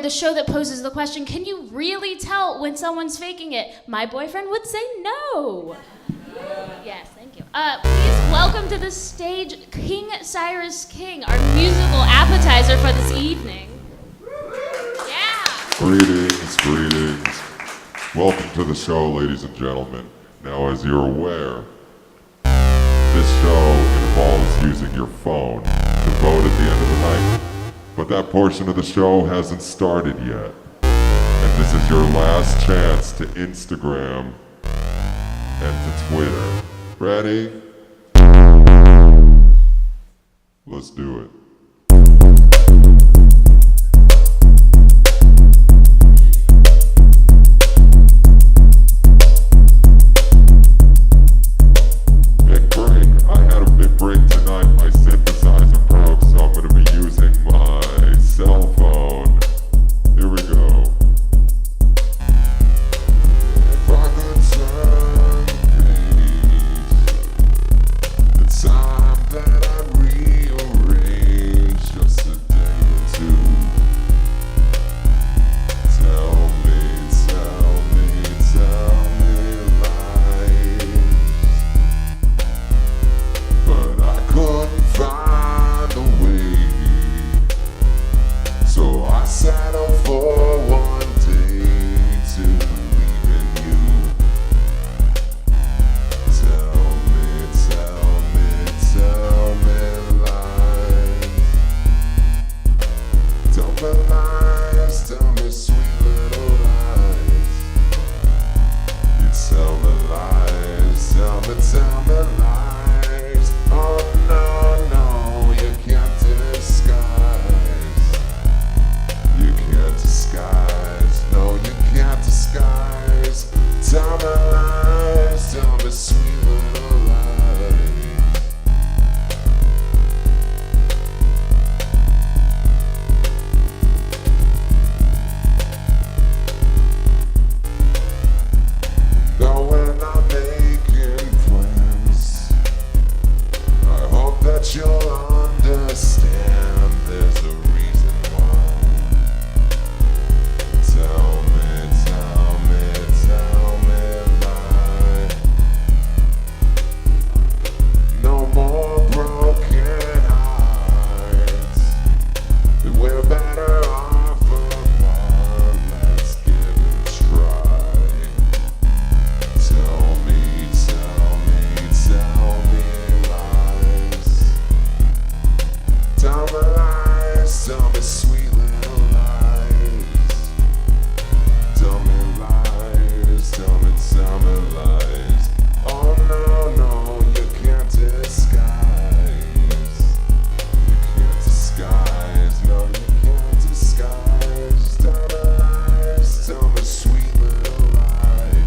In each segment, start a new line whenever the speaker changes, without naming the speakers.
the show that poses the question, can you really tell when someone's faking it? My boyfriend would say no. Yes, thank you. Please welcome to the stage King Cyrus King, our musical appetizer for this evening. Yeah.
Greetings, greetings. Welcome to the show, ladies and gentlemen. Now, as you're aware, this show involves using your phone to vote at the end of the night. But that portion of the show hasn't started yet. And this is your last chance to Instagram and to Twitter. Ready? Let's do it. Big break. I had a big break tonight. My synthesizer broke, so I'm going to be using my cell phone. Here we go. If I could turn the time that I rearrange just a day or two. Tell me lies. But I couldn't find a way. So I settled for one day to believe in you. Tell me lies. Tell me lies, tell me sweet little lies. You tell me lies, tell me lies. Oh no, you can't disguise. You can't disguise, no, you can't disguise. Tell me lies, tell me sweet little lies. Now when I'm making plans, I hope that you'll understand there's a reason why. Tell me lie. No more broken hearts. We're better off apart. Let's give it a try. Tell me lies. Tell me lies, tell me sweet little lies. Tell me lies, tell me lies. Oh no, you can't disguise. You can't disguise, no, you can't disguise. Tell me lies, tell me sweet little lies.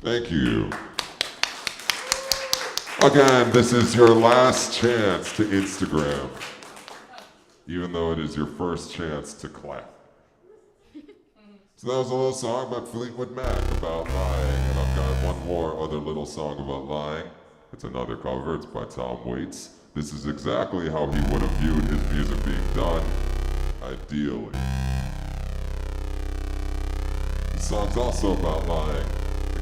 Thank you. Again, this is your last chance to Instagram, even though it is your first chance to clap. So that was a little song by Fleetwood Mac about lying, and I've got one more other little song about lying. It's another cover, it's by Tom Waits. This is exactly how he would have viewed his music being done, ideally. The song's also about lying.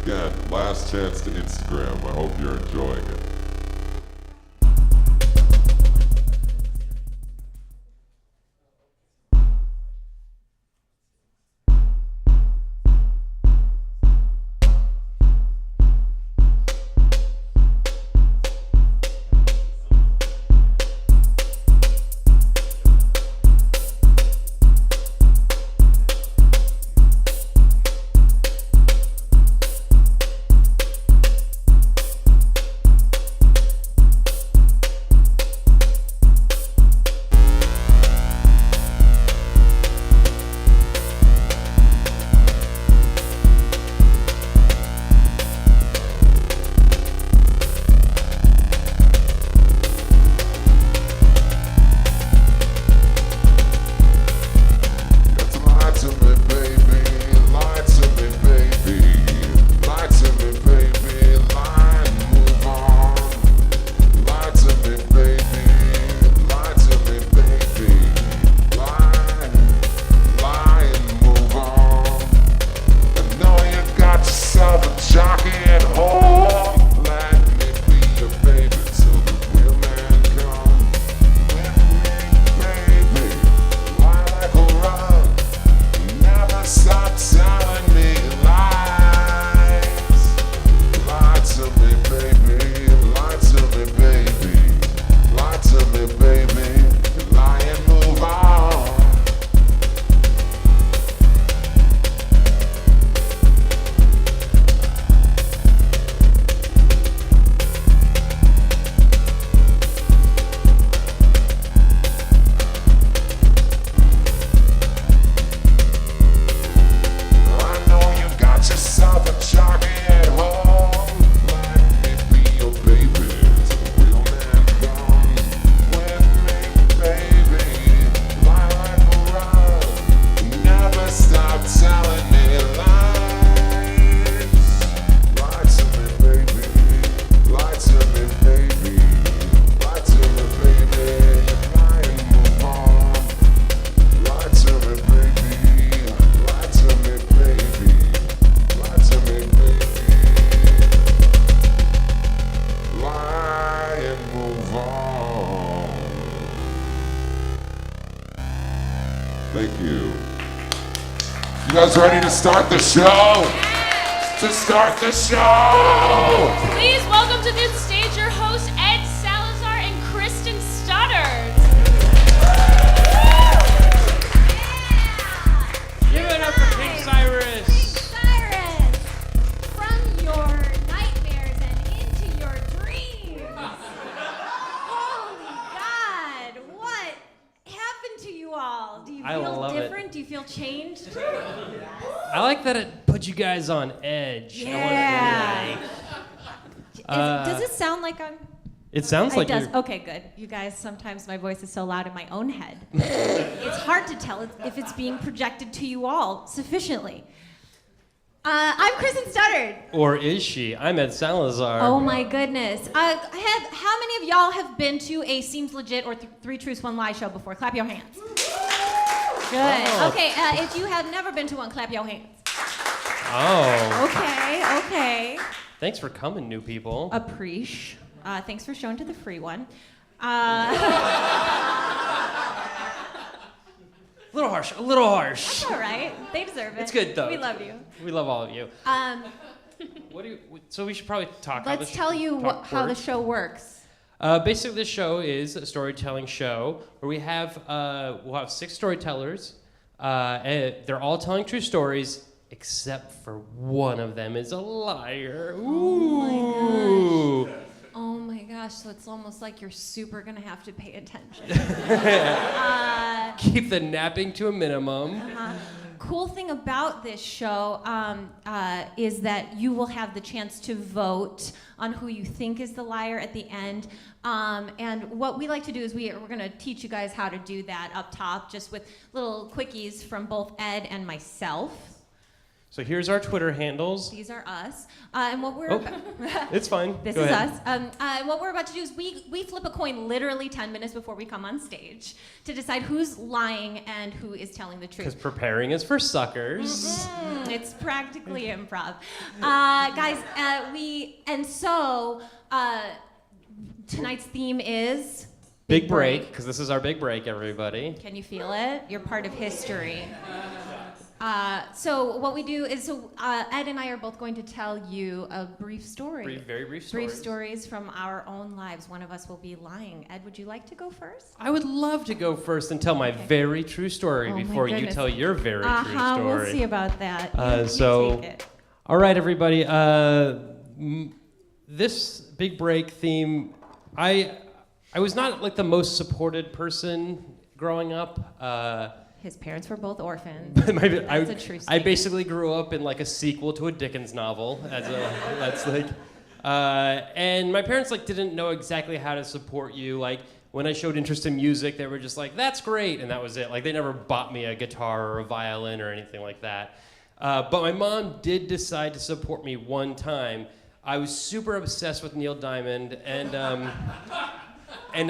Again, last chance to Instagram. I hope you're enjoying it. Thank you. You guys ready to start the show? To start the show!
Please welcome to the stage your hosts Ed Salazar and Kristen Studdard.
Give it up for King Cyrus.
Cyrus, from your nightmares and into your dreams. Holy God, what happened to you all? Do you
I
feel
love it.
different? Do you feel changed?
I like that it put you guys on edge.
Yeah. Does it sound like I'm...
It sounds like
it does.
you're...
Okay, good. You guys, sometimes my voice is so loud in my own head. It's hard to tell if it's being projected to you all sufficiently. I'm Kristen Studdard.
Or is she? I'm Ed Salazar.
Oh my goodness. How many of y'all have been to a Seems Legit or Three Truths, One Lie show before? Clap your hands. Good.
Oh.
Okay, if you have never been to one, clap your hands.
Oh.
Okay.
Thanks for coming, new people.
Appreciate. Thanks for showing to the free one.
A little harsh.
That's all right. They deserve it.
It's good, though.
We love you.
We love all of you.
Um,
So we should probably talk.
let's tell you how the show works.
Basically, this show is a storytelling show where we'll have 6 storytellers. And they're all telling true stories, except for one of them is a liar. Ooh.
Oh my gosh, so it's almost like you're super gonna have to pay attention.
Keep the napping to a minimum.
Cool thing about this show is that you will have the chance to vote on who you think is the liar at the end. And what we like to do is we're going to teach you guys how to do that up top, just with little quickies from both Ed and myself.
So here's our Twitter handles.
These are us. And what we're
It's fine.
This
Go
is
ahead.
us. What we're about to do is we flip a coin literally 10 minutes before we come on stage to decide who's lying and who is telling the
Because
truth.
preparing is for suckers.
It's practically improv. Guys, tonight's theme is...
Big break, because this is our big break, everybody.
Can you feel it? You're part of history. So what we do is, Ed and I are both going to tell you a brief story.
Very brief stories.
Brief stories from our own lives. One of us will be lying. Ed, would you like to go first?
I would love to go first and tell my very true story
Oh my
before you
goodness.
tell your very true story.
We'll see about that. You
So-
take it.
All right, everybody. This big break theme, I was not like the most supported person growing up.
His parents were both orphans.
That's a
true
I
statement.
basically grew up in like a sequel to a Dickens novel. And my parents like didn't know exactly how to support you. Like when I showed interest in music, they were just like, "That's great," and that was it. Like they never bought me a guitar or a violin or anything like that. But my mom did decide to support me one time. I was super obsessed with Neil Diamond, and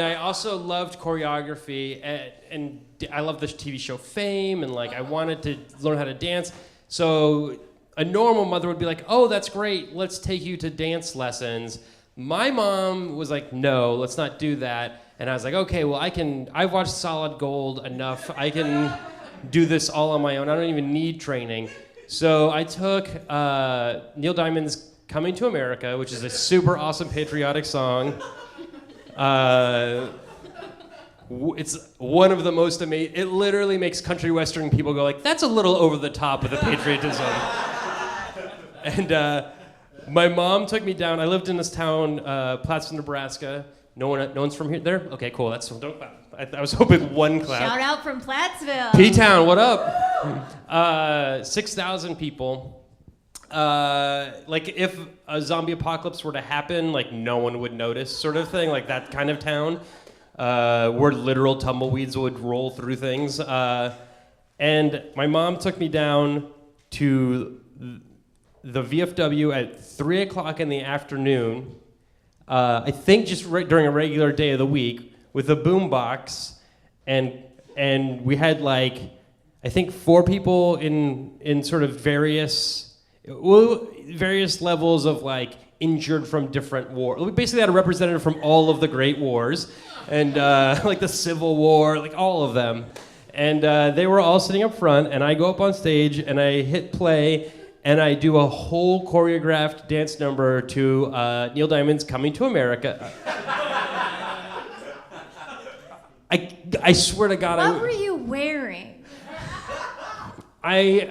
I also loved choreography, and I loved the TV show Fame, and like I wanted to learn how to dance. So a normal mother would be like, "Oh, that's great. Let's take you to dance lessons." My mom was like, "No, let's not do that." And I was like, "Okay, well I've watched Solid Gold enough. I can do this all on my own. I don't even need training." So I took Neil Diamond's Coming to America, which is a super awesome patriotic song. It's one of the most amazing. It literally makes country western people go like, "That's a little over the top with the patriotism." And my mom took me down. I lived in this town, Plattsville, Nebraska. No one's from here. There? Okay, cool. Don't clap. I was hoping one clap.
Shout out from Plattsville.
P-Town, what up? 6,000 people. Like if a zombie apocalypse were to happen, like no one would notice, sort of thing, like that kind of town, where literal tumbleweeds would roll through things. And my mom took me down to the VFW at 3 o'clock in the afternoon, I think just right during a regular day of the week, with a boombox, and we had like, I think 4 people in sort of various levels of like injured from different wars. We basically had a representative from all of the great wars, and like the Civil War, like all of them. And they were all sitting up front, and I go up on stage, and I hit play, and I do a whole choreographed dance number to Neil Diamond's Coming to America. I swear to God,
What were you wearing?
I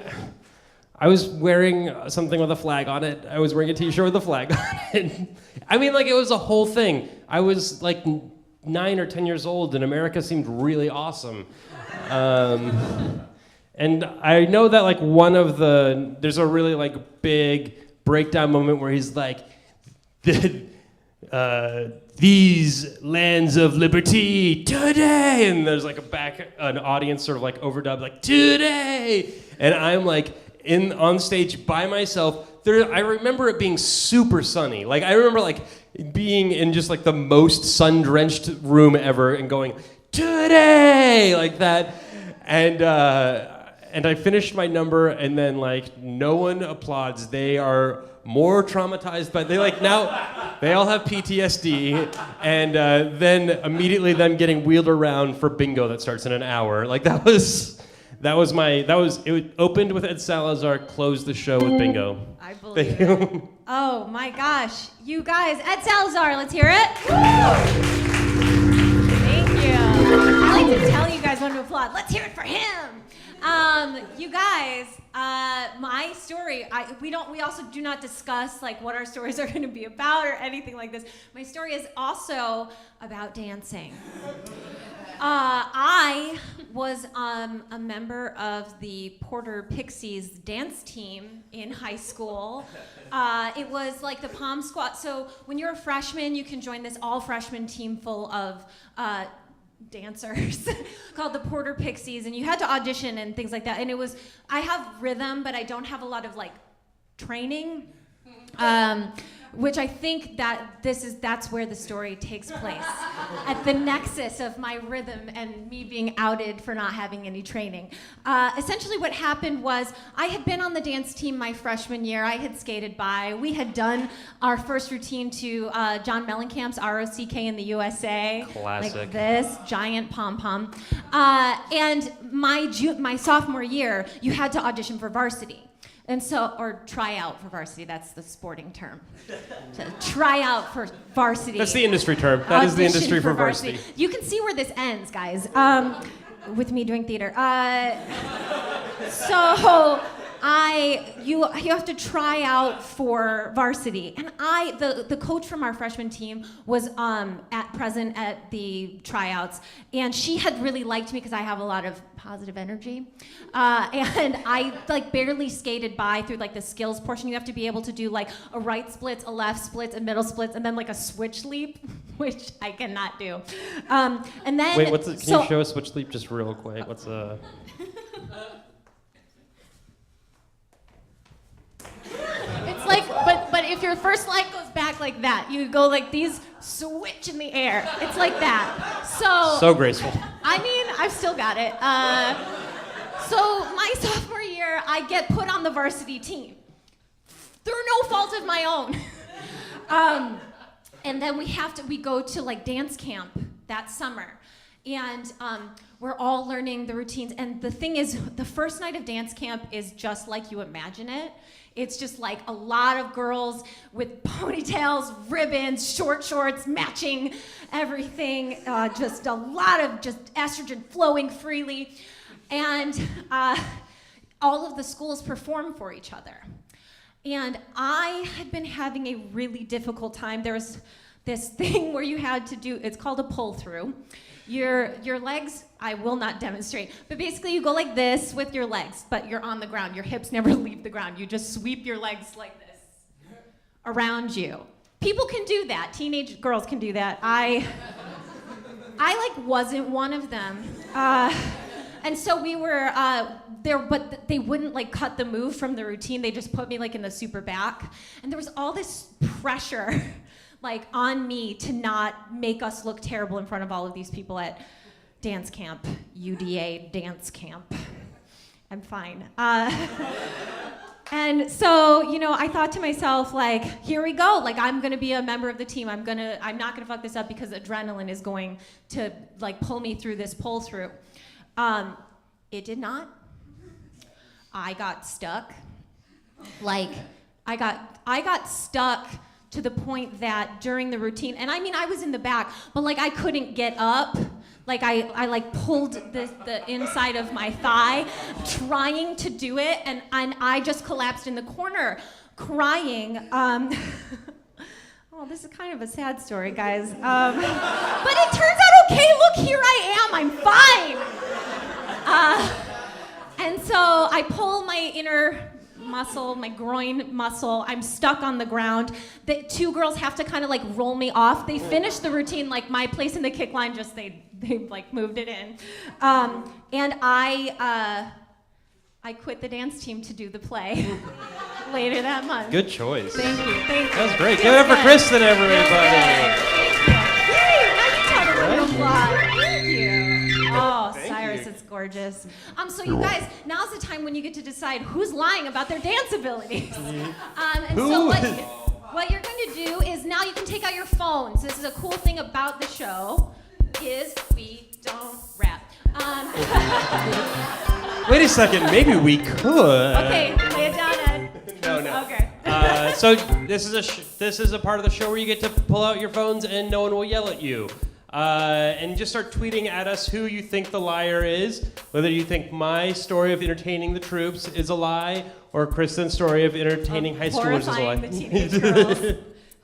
was wearing something with a flag on it. I was wearing a t-shirt with a flag on it. I mean, like, it was a whole thing. I was like 9 or 10 years old, and America seemed really awesome. And I know that, like, there's a really, like, big breakdown moment where he's like, these lands of liberty today, and there's like an audience sort of like overdub, like, today, and I'm like on stage by myself. I remember it being super sunny. Like, I remember like being in just like the most sun-drenched room ever and going, today, like that, and I finished my number, and then like no one applauds. They are more traumatized, but they all have PTSD, and then immediately them getting wheeled around for bingo that starts in an hour. Like, it opened with Ed Salazar, closed the show with bingo.
I believe it. Oh my gosh, you guys, Ed Salazar, let's hear it. Thank you. I like to tell you guys when to applaud. Let's hear it for him. You guys, my story, we also do not discuss like what our stories are going to be about or anything like this. My story is also about dancing. I was a member of the Porter Pixies dance team in high school. It was like the Pom Squad. So when you're a freshman, you can join this all-freshman team full of dancers called the Porter Pixies, and you had to audition and things like that. And I have rhythm, but I don't have a lot of like training, which I think that's where the story takes place, at the nexus of my rhythm and me being outed for not having any training. Essentially what happened was I had been on the dance team my freshman year. I had skated by. We had done our first routine to John Mellencamp's ROCK in the USA.
Classic.
Like this, giant pom-pom. And my sophomore year, you had to audition for varsity. And so, or try out for varsity, that's the sporting term. So try out for varsity.
That's the industry term. That is the industry for varsity.
You can see where this ends, guys, with me doing theater. So you have to try out for varsity. And the coach from our freshman team was present at the tryouts, and she had really liked me because I have a lot of positive energy. And I like barely skated by through like the skills portion. You have to be able to do like a right splits, a left splits, a middle splits, and then like a switch leap, which I cannot do. And then
wait, can you show a switch leap just real quick? What's a
It's like, but if your first leg goes back like that, you go like these, switch in the air. It's like that.
So graceful.
I mean, I've still got it. So my sophomore year, I get put on the varsity team through no fault of my own. And then we go to like dance camp that summer. And we're all learning the routines. And the thing is, the first night of dance camp is just like you imagine it. It's just like a lot of girls with ponytails, ribbons, short shorts, matching everything. Just a lot of just estrogen flowing freely. And all of the schools perform for each other. And I had been having a really difficult time. There was this thing where you had to do, it's called a pull through. Your legs, I will not demonstrate, but basically you go like this with your legs, but you're on the ground. Your hips never leave the ground. You just sweep your legs like this around you. People can do that. Teenage girls can do that. I like wasn't one of them. And so we were there, but they wouldn't like cut the move from the routine. They just put me like in the super back. And there was all this pressure like on me to not make us look terrible in front of all of these people at dance camp, UDA dance camp. I'm fine. And so, I thought to myself, like, here we go. Like, I'm gonna be a member of the team. I'm not gonna fuck this up because adrenaline is going to like pull me through this pull through. It did not. I got stuck. Like, I got stuck to the point that during the routine, and I mean, I was in the back, but like I couldn't get up. Like I like pulled the inside of my thigh, trying to do it, and I just collapsed in the corner, crying. Oh, this is kind of a sad story, guys. But it turns out okay. Look, here I am. I'm fine. And so I pull my inner muscle, my groin muscle. I'm stuck on the ground. The two girls have to kind of like roll me off. They finish the routine, like my place in the kick line, just they like moved it in. And I quit the dance team to do the play later that month.
Good choice.
Thank you.
That was great. Give it up for Kristen, everybody.
Yay! I can talk a round of applause. Thank you. Oh,
Thank
Cyrus,
you.
it's gorgeous. So
You're
you guys,
welcome.
now's the time when you get to decide who's lying about their dance abilities. And
Who
so
is-
what you're going to do is now you can take out your phones. This is a cool thing about the show, is we don't rap.
Wait a second. Maybe we could.
Okay, lay it down, Ed.
No.
Okay.
So this is a part of the show where you get to pull out your phones and no one will yell at you. And just start tweeting at us who you think the liar is, whether you think my story of entertaining the troops is a lie or Kristen's story of entertaining high schoolers is a
Horrifying
lie.
the teenage girls.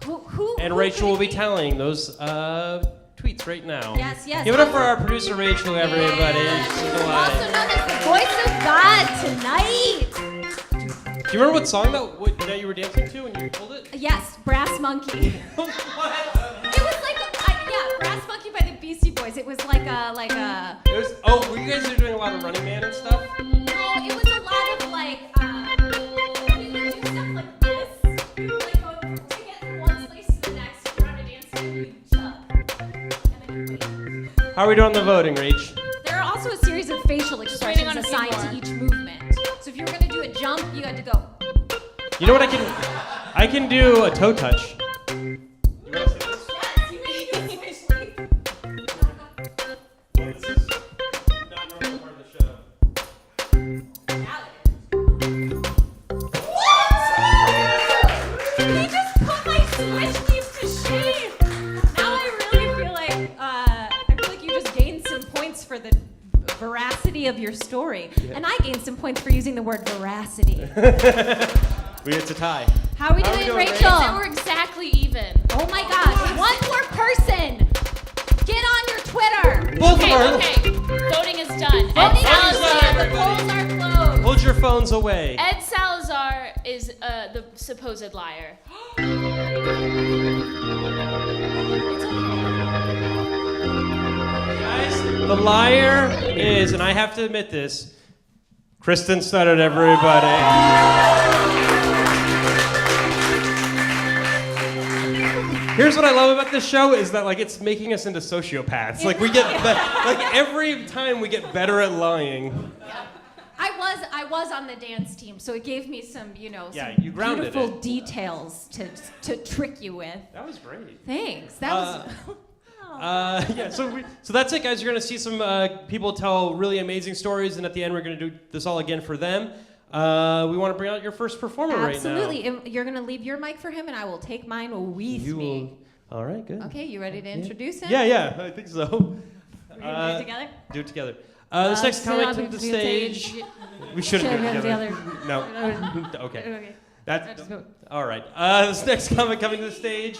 Who
And Rachel will be telling those tweets right now.
Yes.
Give it up for our producer Rachel, everybody. She's a lie.
Also known as the voice of God tonight.
Do you remember what song that you were dancing to when you pulled it?
Yes, Brass Monkey. It was like, Brass Monkey by the Beastie Boys. It was like a.
Were you guys doing a lot of Running Man and stuff?
No, it was a lot of like. We would do stuff like this. We would like go to get from one place to the next. We're on a dance team. We chug. And then we wait.
How are we doing on the voting, Rach?
There are also a series of facial
waiting
expressions
on a few
assigned
more.
to each movement. So if you were gonna do a jump, you had to go.
You know what I can do a toe touch. You wanna see this? This is not normal part of the show.
He just put my Switch keys to shame. Now I really feel like you just gained some points for the veracity of your story, and I gained some points for using the word veracity.
It's a tie.
How are we
How are we
doing,
doing,
Rachel?
So we're exactly even.
Oh my gosh! One more person. Get on your Twitter.
Both
Okay,
of our
okay. Voting is done.
Voting
Ed
is done,
Salazar.
The polls are closed.
Hold your phones away.
Ed Salazar is the supposed liar.
Guys, the liar is, and I have to admit this, Kristen Studdard, everybody. Here's what I love about this show is that like it's making us into sociopaths. Like we get like every time we get better at lying.
I was on the dance team, so it gave me some,
Yeah,
some
you grounded
beautiful
it.
details to trick you with.
That was great.
Thanks. That was.
So that's it, guys. You're gonna see some people tell really amazing stories, and at the end we're gonna do this all again for them. We want to bring out your first performer
Absolutely.
right now.
And you're going to leave your mic for him, and I will take mine with me.
All right, good.
Okay, you ready to introduce him?
Yeah, I think so.
We're going to do it together?
Do it together. This next
so
comic
I'll
to
be
the
the
stage. We shouldn't do it together. No. Okay.
Okay.
That's
just go.
all right. This next comic coming to the stage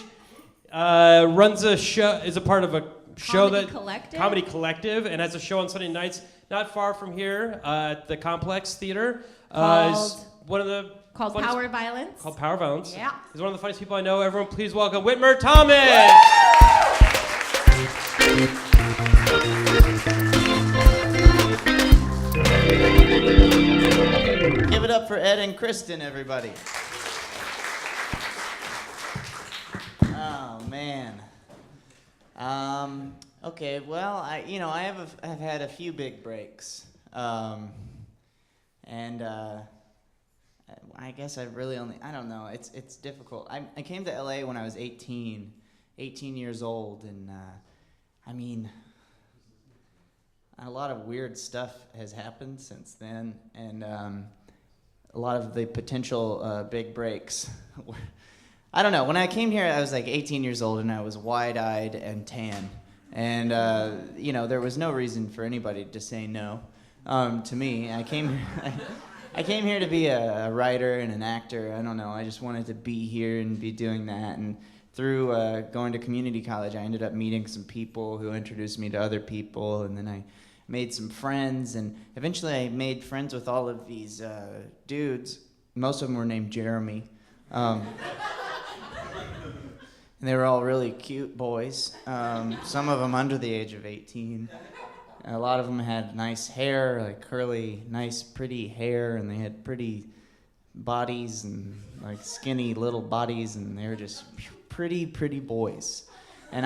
runs a show. Is a part of a show
Comedy
that
Collective?
Comedy Collective, and has a show on Sunday nights not far from here at the Complex Theater. Is one of the
Called
funnest-
Power Violence.
Called Power Violence.
Yeah.
He's one of the funniest people I know. Everyone, please welcome Whitmer Thomas.
Give it up for Ed and Kristen, everybody. Oh man. Okay. Well, I've had a few big breaks, and I guess I've really I don't know. It's difficult. I came to LA when I was 18 years old, and a lot of weird stuff has happened since then, and a lot of the potential big breaks. I don't know. When I came here, I was like 18 years old, and I was wide-eyed and tan. And, there was no reason for anybody to say no to me. I came here to be a writer and an actor. I don't know. I just wanted to be here and be doing that. And through going to community college, I ended up meeting some people who introduced me to other people, and then I made some friends, and eventually I made friends with all of these dudes. Most of them were named Jeremy. And they were all really cute boys, some of them under the age of 18. A lot of them had nice hair, like curly, nice, pretty hair, and they had pretty bodies and like skinny little bodies, and they were just pretty, pretty boys. And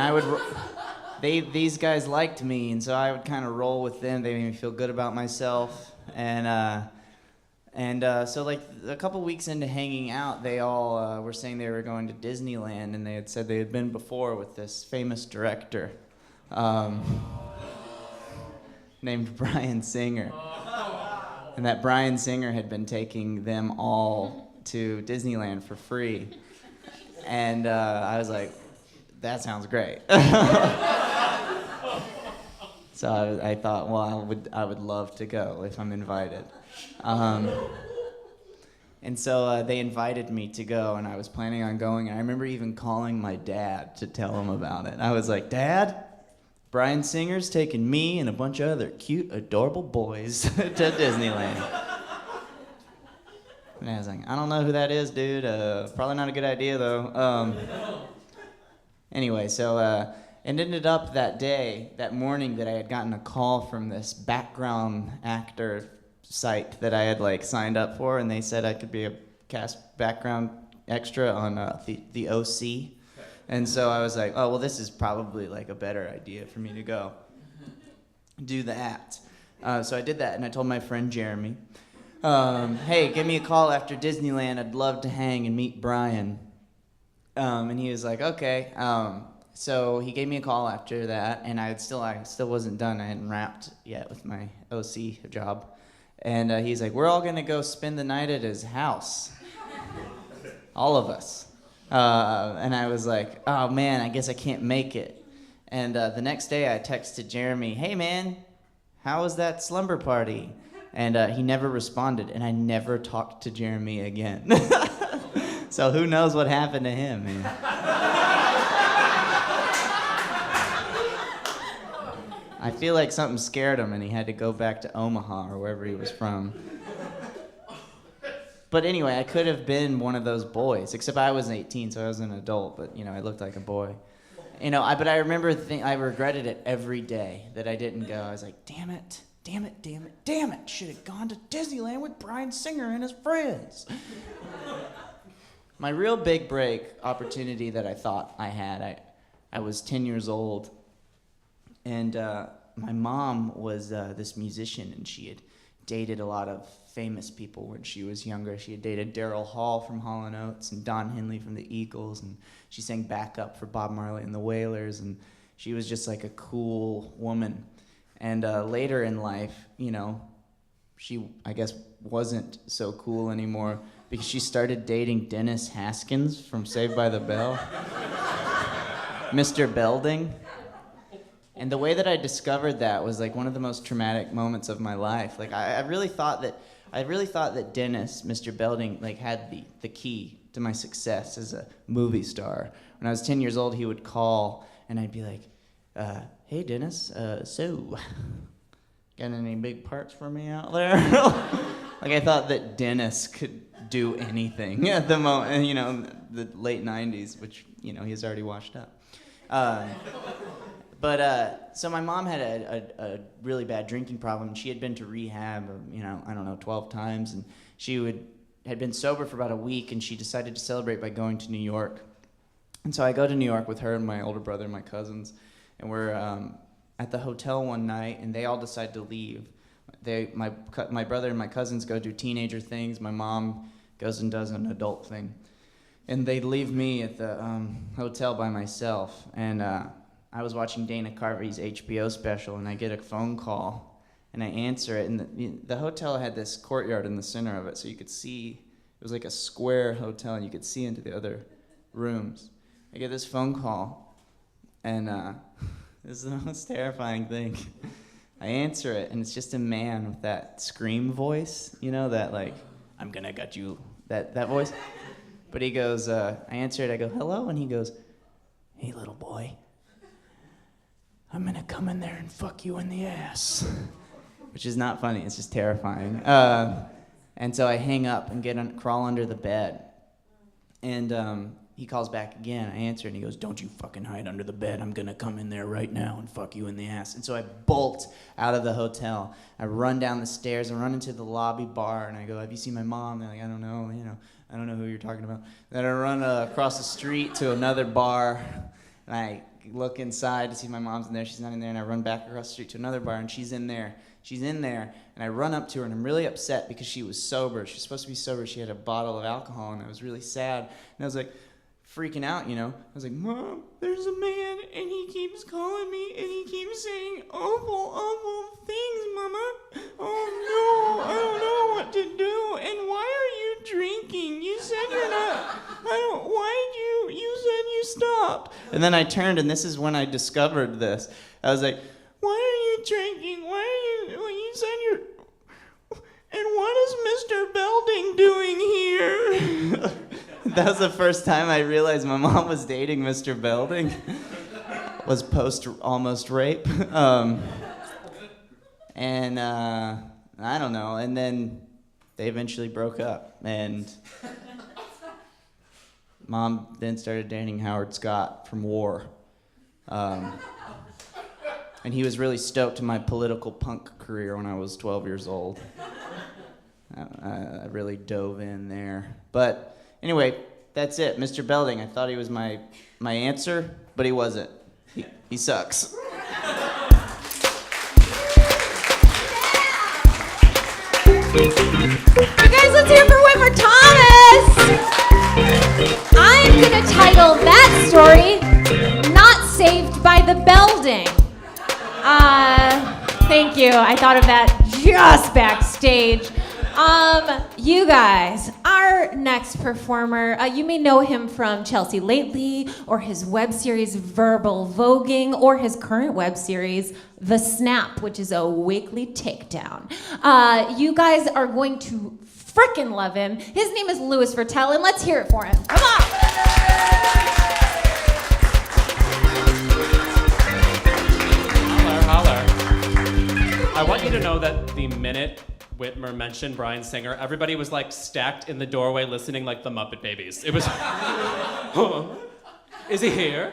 these guys liked me, and so I would kind of roll with them. They made me feel good about myself, so like a couple weeks into hanging out, they all were saying they were going to Disneyland, and they had said they had been before with this famous director named Bryan Singer. And that Bryan Singer had been taking them all to Disneyland for free. And I was like, that sounds great. So I thought, well, I would love to go if I'm invited. And so they invited me to go, and I was planning on going. And I remember even calling my dad to tell him about it. I was like, Dad, Bryan Singer's taking me and a bunch of other cute, adorable boys to Disneyland. And I was like, I don't know who that is, dude. Probably not a good idea, though. Anyway, so it ended up that morning, that I had gotten a call from this background actor site that I had like signed up for, and they said I could be a cast background extra on the OC. And so I was like, oh, well, this is probably like a better idea for me to go do that. So I did that, and I told my friend Jeremy, hey, give me a call after Disneyland. I'd love to hang and meet Bryan. And he was like, okay. So he gave me a call after that, and I still wasn't done. I hadn't wrapped yet with my OC job. And he's like, we're all going to go spend the night at his house. All of us. And I was like, oh, man, I guess I can't make it. And the next day I texted Jeremy, hey, man, how was that slumber party? And he never responded, and I never talked to Jeremy again. So who knows what happened to him, man. I feel like something scared him, and he had to go back to Omaha or wherever he was from. But anyway, I could have been one of those boys, except I was 18, so I was an adult, but, I looked like a boy. But I remember I regretted it every day that I didn't go. I was like, damn it. Should have gone to Disneyland with Bryan Singer and his friends. My real big break opportunity that I thought I had, I was 10 years old, and my mom was this musician, and she had dated a lot of famous people when she was younger. She had dated Daryl Hall from Hall & Oates and Don Henley from the Eagles, and she sang backup for Bob Marley and the Wailers, and she was just like a cool woman. And later in life, she, I guess, wasn't so cool anymore because she started dating Dennis Haskins from Saved by the Bell. Mr. Belding. And the way that I discovered that was like one of the most traumatic moments of my life. Like I really thought that Dennis, Mr. Belding, like had the key to my success as a movie star. When I was 10 years old, he would call and I'd be like, hey Dennis, so got any big parts for me out there? Like I thought that Dennis could do anything at the moment, the late 90s, which, he's already washed up. So my mom had a really bad drinking problem. She had been to rehab, 12 times, and she had been sober for about a week, and she decided to celebrate by going to New York. And so I go to New York with her and my older brother and my cousins, and we're at the hotel one night, and they all decide to leave. My brother and my cousins go do teenager things. My mom goes and does an adult thing. And they leave me at the hotel by myself, and I was watching Dana Carvey's HBO special, and I get a phone call, and I answer it, and the hotel had this courtyard in the center of it, so you could see, it was like a square hotel, and you could see into the other rooms. I get this phone call, and this is the most terrifying thing. I answer it, and it's just a man with that scream voice, you know, that like, I'm gonna gut you, that voice. But he goes, I answer it, I go, hello, and he goes, hey, little boy, I'm gonna come in there and fuck you in the ass. Which is not funny, it's just terrifying. And so I hang up and crawl under the bed. And he calls back again. I answer and he goes, don't you fucking hide under the bed. I'm gonna come in there right now and fuck you in the ass. And so I bolt out of the hotel. I run down the stairs and run into the lobby bar and I go, have you seen my mom? They're like, I don't know, I don't know who you're talking about. Then I run across the street to another bar and I look inside to see if my mom's in there. She's not in there. And I run back across the street to another bar and she's in there. She's in there, and I run up to her, and I'm really upset because she was sober. She's supposed to be sober. She had a bottle of alcohol, and I was really sad. And I was like, freaking out, I was like, Mom, there's a man, and he keeps calling me, and he keeps saying awful things, Mama. Oh, no, I don't know what to do. And why are you drinking? You said you're not, you said you stopped. And then I turned, and this is when I discovered this. I was like, why are you drinking? You said you're... And what is Mr. Belding doing here? That was the first time I realized my mom was dating Mr. Belding. Was post almost rape. And I don't know. And then they eventually broke up. And Mom then started dating Howard Scott from War. And he was really stoked to my political punk career when I was 12 years old. I really dove in there. But anyway, that's it. Mr. Belding, I thought he was my answer, but he wasn't. He sucks.
You guys, let's hear for Whitmer Thomas! I'm gonna title that story, Not Saved by the Belding. Thank you. I thought of that just backstage. You guys, our next performer, you may know him from Chelsea Lately, or his web series Verbal Voguing, or his current web series The Snap, which is a weekly takedown. You guys are going to frickin' love him. His name is Louis Virtel, and let's hear it for him. Come on!
I want you to know that the minute Whitmer mentioned Bryan Singer, everybody was like stacked in the doorway listening like the Muppet Babies. It was, is he here?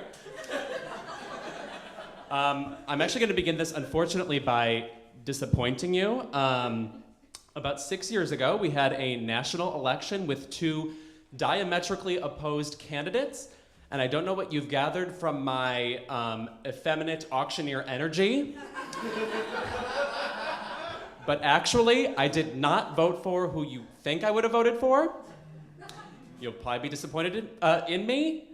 I'm actually going to begin this, unfortunately, by disappointing you. About 6 years ago, we had a national election with two diametrically opposed candidates. And I don't know what you've gathered from my effeminate auctioneer energy. But actually, I did not vote for who you think I would have voted for. You'll probably be disappointed in me.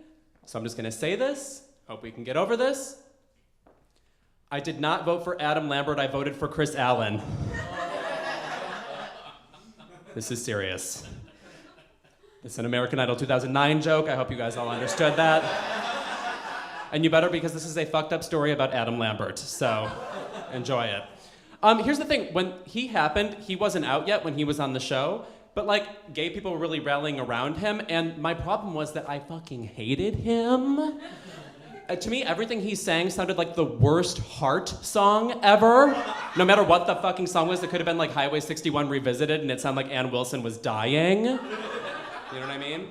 So I'm just gonna say this. Hope we can get over this. I did not vote for Adam Lambert. I voted for Chris Allen. This is serious. It's an American Idol 2009 joke. I hope you guys all understood that. And you better, because this is a fucked up story about Adam Lambert. So enjoy it. Here's the thing. When he happened, he wasn't out yet when he was on the show. But like, gay people were really rallying around him. And my problem was that I fucking hated him. To me, everything he sang sounded like the worst Heart song ever. No matter what the fucking song was, it could have been like Highway 61 Revisited, and it sounded like Ann Wilson was dying. You know what I mean?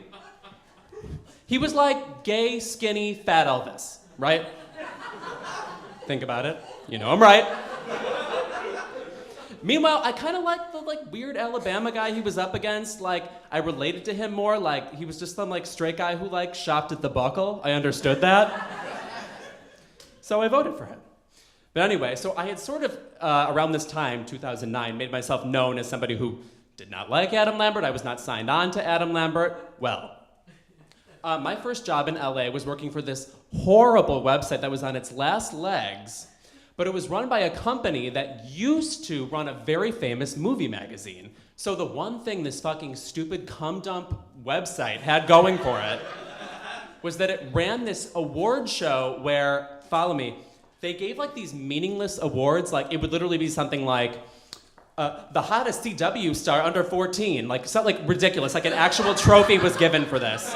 He was like gay, skinny, fat Elvis, right? Think about it. You know I'm right. Meanwhile, I kind of liked the weird Alabama guy he was up against. Like, I related to him more. Like, he was just some straight guy who shopped at the Buckle. I understood that. So I voted for him. But anyway, so I had sort of, around this time, 2009, made myself known as somebody who did not like Adam Lambert. I was not signed on to Adam Lambert. Well, My first job in LA was working for this horrible website that was on its last legs, but it was run by a company that used to run a very famous movie magazine. So the one thing this fucking stupid cum dump website had going for it was that it ran this award show where, follow me, they gave like these meaningless awards, like it would literally be something like, the hottest CW star under 14, like something like ridiculous, like an actual trophy was given for this.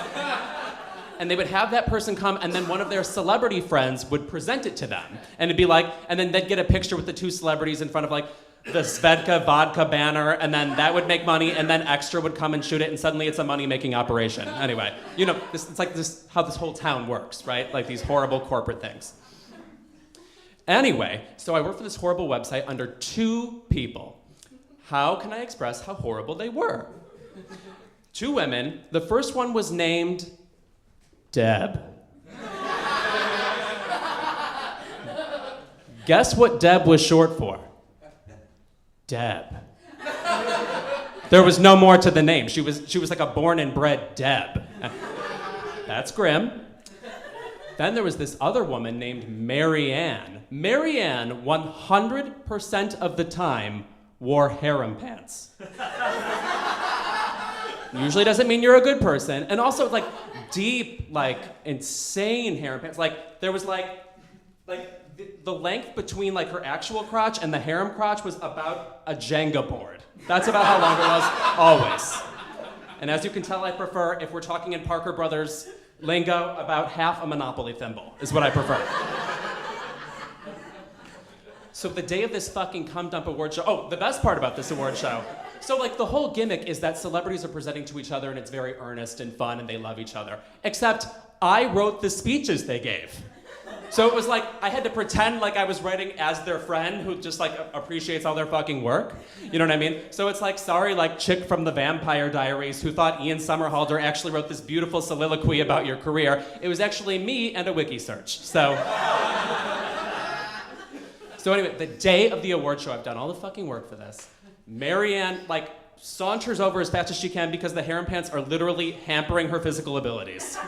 And they would have that person come, and then one of their celebrity friends would present it to them. And it'd be like, and then they'd get a picture with the two celebrities in front of like the Svedka vodka banner, and then that would make money, and then Extra would come and shoot it, and suddenly it's a money-making operation. Anyway, you know, it's like this, how this whole town works, right? Like these horrible corporate things. Anyway, so I worked for this horrible website under two people. How can I express how horrible they were? Two women. The first one was named Deb. Guess what Deb was short for? Deb. There was no more to the name. She was like a born and bred Deb. That's grim. Then there was this other woman named Mary Ann. Mary Ann, 100% of the time, wore harem pants. Usually doesn't mean you're a good person. And also like deep, like insane harem pants. Like there was like the length between like her actual crotch and the harem crotch was about a Jenga board. That's about how long it was, always. And as you can tell, I prefer, if we're talking in Parker Brothers lingo, about half a Monopoly thimble is what I prefer. So the day of this fucking cum dump award show, oh, the best part about this award show, so like the whole gimmick is that celebrities are presenting to each other and it's very earnest and fun and they love each other. Except I wrote the speeches they gave. So it was like I had to pretend like I was writing as their friend who just like appreciates all their fucking work. You know what I mean? So it's like, sorry, like chick from the Vampire Diaries who thought Ian Somerhalder actually wrote this beautiful soliloquy about your career. It was actually me and a wiki search. So anyway, the day of the award show, I've done all the fucking work for this. Mary Ann, like, saunters over as fast as she can because the harem pants are literally hampering her physical abilities.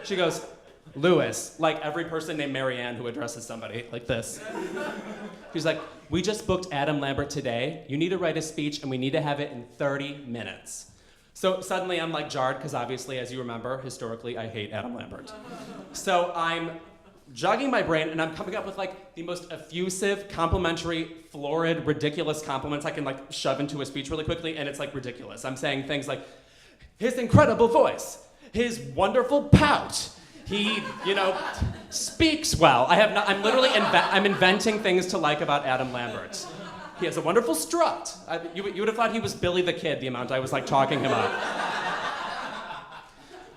She goes, Lewis, like every person named Mary Ann who addresses somebody like this. She's like, we just booked Adam Lambert today. You need to write a speech and we need to have it in 30 minutes. So suddenly I'm like jarred because obviously, as you remember, historically, I hate Adam Lambert. So I'm jogging my brain and I'm coming up with like the most effusive, complimentary, florid, ridiculous compliments I can like shove into a speech really quickly, and it's like ridiculous. I'm saying things like, his incredible voice, his wonderful pout, he, you know, speaks well. I'm literally I'm inventing things to like about Adam Lambert. He has a wonderful strut. You would have thought he was Billy the Kid, the amount I was like talking him up.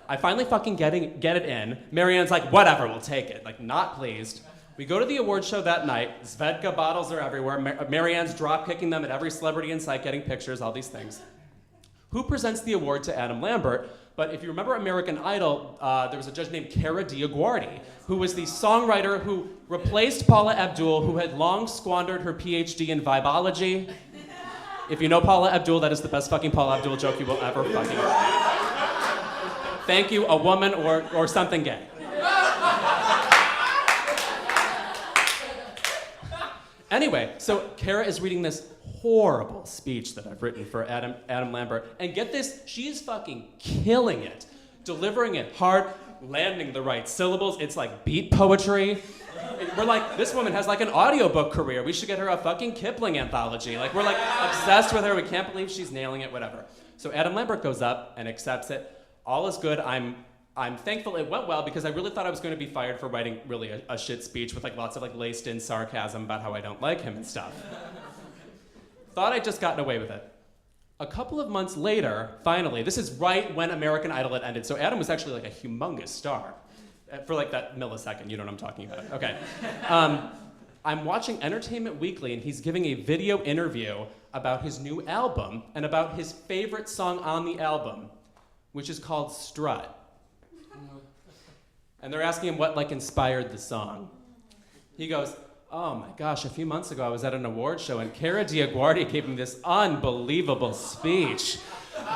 I finally fucking get it in. Marianne's like, whatever, we'll take it. Like, not pleased. We go to the award show that night. Svedka bottles are everywhere. Marianne's drop-kicking them at every celebrity in sight, getting pictures, all these things. Who presents the award to Adam Lambert? But if you remember American Idol, there was a judge named Kara DioGuardi, who was the songwriter who replaced Paula Abdul, who had long squandered her PhD in vibology. If you know Paula Abdul, that is the best fucking Paula Abdul joke you will ever fucking... Thank you, a woman or something gay. Anyway, so Kara is reading this horrible speech that I've written for Adam Lambert. And get this, she is fucking killing it. Delivering it hard, landing the right syllables. It's like beat poetry. We're like, this woman has like an audiobook career. We should get her a fucking Kipling anthology. Like, we're like obsessed with her. We can't believe she's nailing it, whatever. So Adam Lambert goes up and accepts it. All is good. I'm thankful it went well because I really thought I was going to be fired for writing really a shit speech with like lots of like laced in sarcasm about how I don't like him and stuff. Thought I'd just gotten away with it. A couple of months later, finally, this is right when American Idol had ended, so Adam was actually like a humongous star for like that millisecond. You know what I'm talking about? Okay. I'm watching Entertainment Weekly and he's giving a video interview about his new album and about his favorite song on the album, which is called Strut. And they're asking him what like inspired the song. He goes, oh my gosh, a few months ago I was at an award show and Kara DioGuardi gave me this unbelievable speech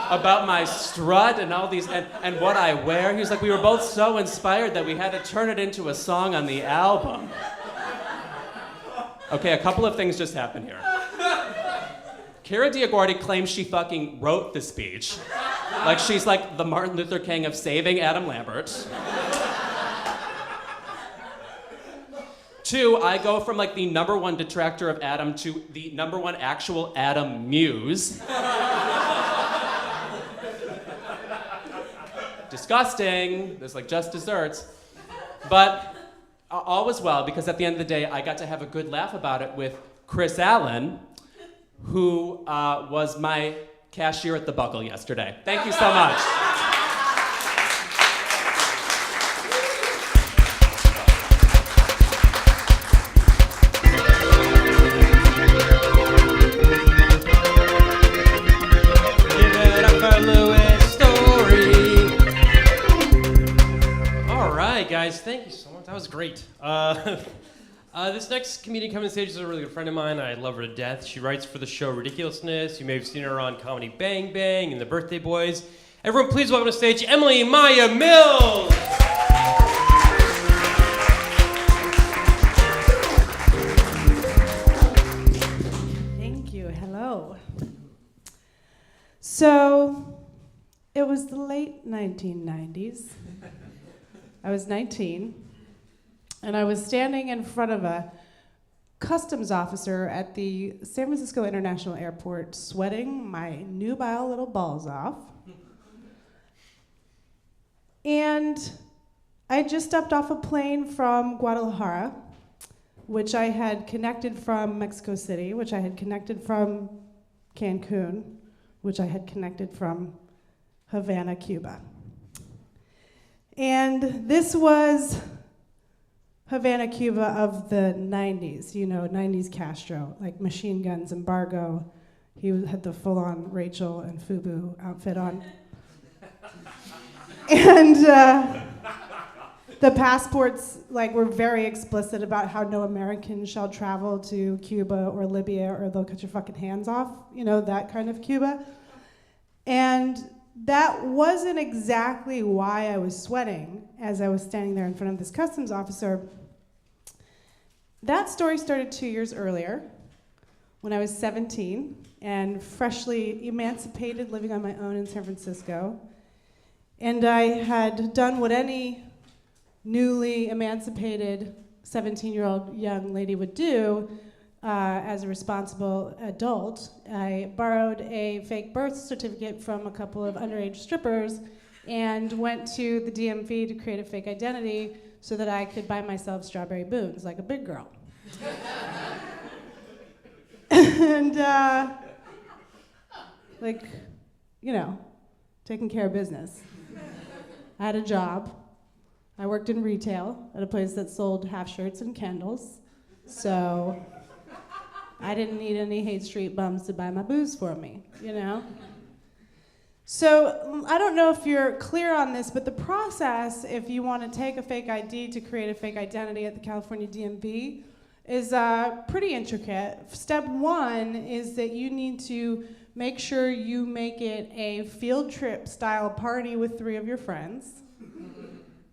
about my strut and all these, and what I wear. He was like, we were both so inspired that we had to turn it into a song on the album. Okay, a couple of things just happened here. Cara DioGuardi claims she fucking wrote the speech. Like she's like the Martin Luther King of saving Adam Lambert. 2, I go from like the #1 detractor of Adam to the #1 actual Adam muse. Disgusting. There's like just desserts. But all was well, because at the end of the day, I got to have a good laugh about it with Chris Allen, who was my cashier at the Buckle yesterday. Thank you so much.
Give it up for Louis Story. All right, guys, thank you so much. That was great. This next comedian coming on stage is a really good friend of mine. I love her to death. She writes for the show Ridiculousness. You may have seen her on Comedy Bang Bang and The Birthday Boys. Everyone, please welcome to stage Emily Maya Mills.
Thank you. Hello. So, it was the late 1990s. I was 19, and I was standing in front of a customs officer at the San Francisco International Airport, sweating my nubile little balls off. And I just stepped off a plane from Guadalajara, which I had connected from Mexico City, which I had connected from Cancun, which I had connected from Havana, Cuba. And this was Havana, Cuba of the 90s, you know, 90s Castro, like machine guns, embargo. He had the full-on Rachel and FUBU outfit on. And the passports were very explicit about how no American shall travel to Cuba or Libya or they'll cut your fucking hands off, you know, that kind of Cuba. And that wasn't exactly why I was sweating as I was standing there in front of this customs officer. That story started 2 years earlier, when I was 17 and freshly emancipated, living on my own in San Francisco. And I had done what any newly emancipated 17-year-old young lady would do as a responsible adult. I borrowed a fake birth certificate from a couple of underage strippers and went to the DMV to create a fake identity so that I could buy myself strawberry boons like a big girl. And taking care of business. I had a job. I worked in retail at a place that sold half shirts and candles. So I didn't need any Haight Street bums to buy my booze for me, you know? So I don't know if you're clear on this, but the process, if you want to take a fake ID to create a fake identity at the California DMV, is pretty intricate. Step 1 is that you need to make sure you make it a field trip style party with 3 of your friends.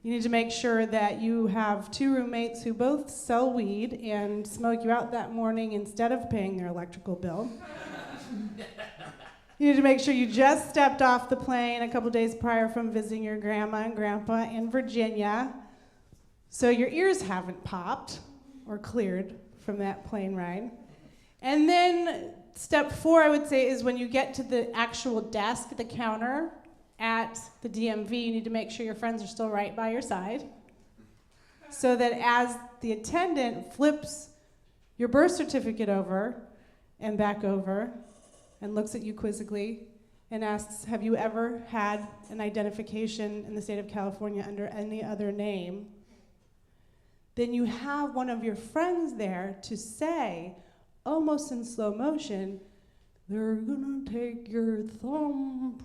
You need to make sure that you have 2 roommates who both sell weed and smoke you out that morning instead of paying their electrical bill. You need to make sure you just stepped off the plane a couple days prior from visiting your grandma and grandpa in Virginia, so your ears haven't popped or cleared from that plane ride. And then step 4, I would say, is when you get to the actual desk, the counter at the DMV, you need to make sure your friends are still right by your side, so that as the attendant flips your birth certificate over and back over and looks at you quizzically and asks, have you ever had an identification in the state of California under any other name? Then you have one of your friends there to say, almost in slow motion, they're gonna take your thumbprint.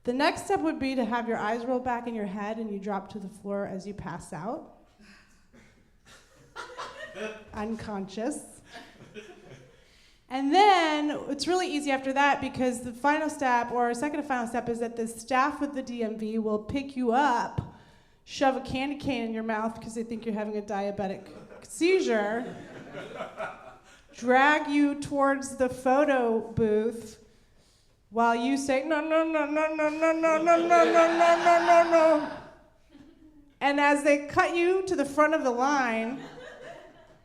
The next step would be to have your eyes roll back in your head and you drop to the floor as you pass out. Unconscious. And then it's really easy after that because the final step, or second to final step, is that the staff of the DMV will pick you up, shove a candy cane in your mouth because they think you're having a diabetic seizure, drag you towards the photo booth while you say, no, no, no, no, no, no, no, no, no, no, no, no, no. And as they cut you to the front of the line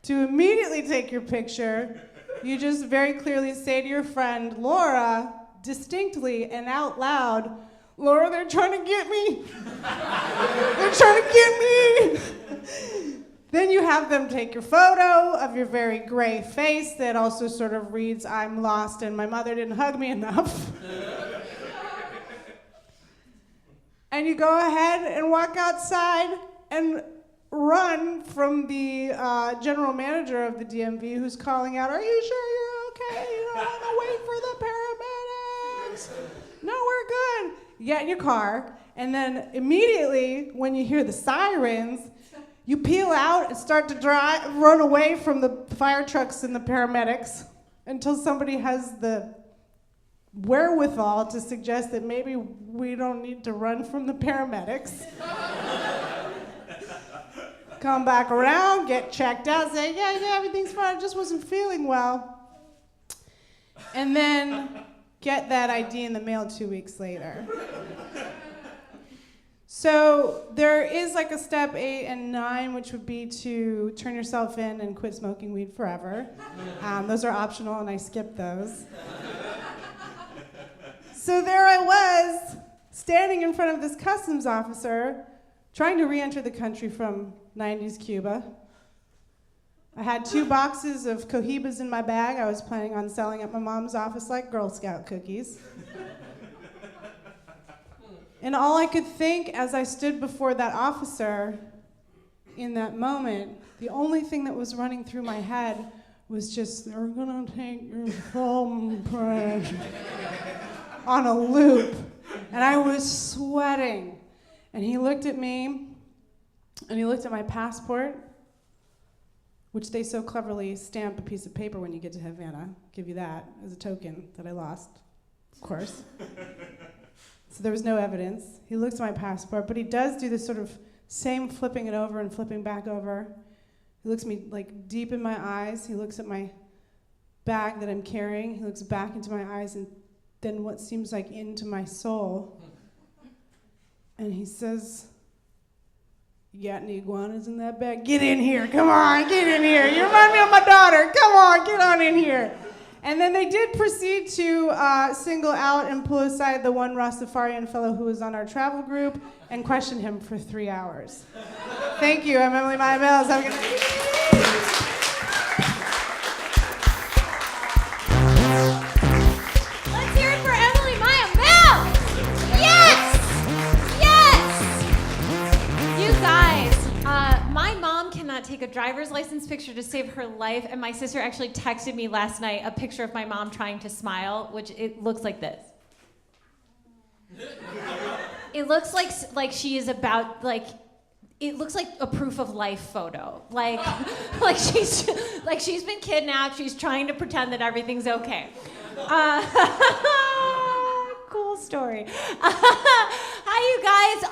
to immediately take your picture, you just very clearly say to your friend, Laura, distinctly and out loud, Laura, they're trying to get me. They're trying to get me. Then you have them take your photo of your very gray face that also sort of reads, I'm lost and my mother didn't hug me enough. And you go ahead and walk outside and run from the general manager of the DMV who's calling out, are you sure you're okay? You don't want to wait for the paramedics. No, we're good. You get in your car, and then immediately when you hear the sirens, you peel out and start to run away from the fire trucks and the paramedics until somebody has the wherewithal to suggest that maybe we don't need to run from the paramedics. Come back around, get checked out, say, yeah, everything's fine, I just wasn't feeling well. And then get that ID in the mail 2 weeks later. So there is like a step 8 and 9, which would be to turn yourself in and quit smoking weed forever. Those are optional, and I skipped those. So there I was, standing in front of this customs officer, trying to re-enter the country from 90s Cuba. I had 2 boxes of Cohibas in my bag. I was planning on selling at my mom's office like Girl Scout cookies. And all I could think as I stood before that officer in that moment, the only thing that was running through my head was just, they're gonna take your thumbprint on a loop. And I was sweating. And he looked at me, and he looked at my passport, which they so cleverly stamp a piece of paper when you get to Havana. Give you that as a token that I lost, of course. So there was no evidence. He looks at my passport, but he does do this sort of same flipping it over and flipping back over. He looks me like deep in my eyes. He looks at my bag that I'm carrying. He looks back into my eyes and then what seems like into my soul. And he says, you got any iguanas in that bag? Get in here, come on, get in here. You remind me of my daughter, come on, get on in here. And then they did proceed to single out and pull aside the one Rastafarian fellow who was on our travel group and question him for 3 hours. Thank you, I'm Emily Maya Mills. Have a good night.
Let's hear it for Emily Maya Mills! Yes! Yes! You guys, my mom cannot take a driver's license picture to save her life, and my sister actually texted me last night a picture of my mom trying to smile, which it looks like this. It looks like she is about, like, it looks like a proof of life photo. Like she's been kidnapped, she's trying to pretend that everything's okay. Cool story. Hi, you guys.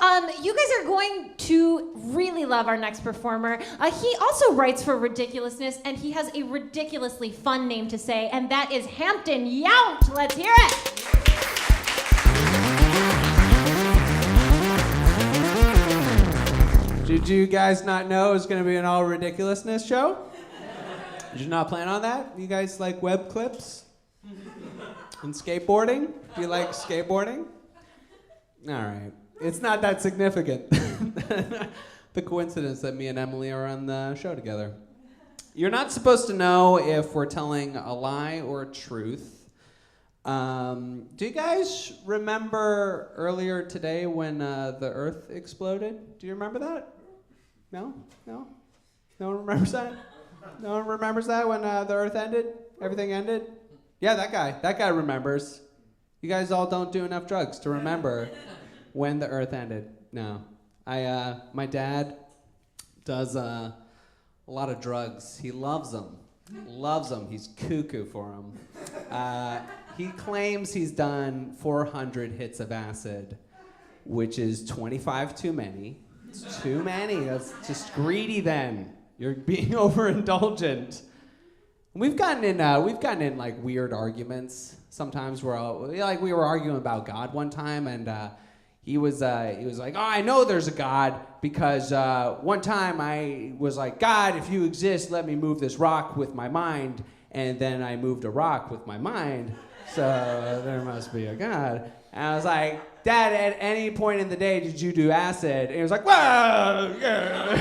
You guys are going to really love our next performer. He also writes for Ridiculousness, and he has a ridiculously fun name to say, and that is Hampton Yount. Let's hear it.
Did you guys not know it was going to be an all ridiculousness show? Did you not plan on that? You guys like web clips? And skateboarding? Do you like skateboarding? All right. It's not that significant. The coincidence that me and Emily are on the show together. You're not supposed to know if we're telling a lie or a truth. Do you guys remember earlier today when the Earth exploded? Do you remember that? No? No? No one remembers that? No one remembers that when the Earth ended? Everything ended? Yeah, that guy. That guy remembers. You guys all don't do enough drugs to remember when the Earth ended. No. My dad does a lot of drugs. He loves them. Loves them. He's cuckoo for them. He claims he's done 400 hits of acid, which is 25 too many. It's too many. That's just greedy then. You're being overindulgent. We've gotten in like weird arguments sometimes where we were arguing about God one time, and he was like, oh, I know there's a God because one time I was like, God, if you exist, let me move this rock with my mind, and then I moved a rock with my mind, so there must be a God. And I was like, Dad, at any point in the day did you do acid? And he was like, well, yeah.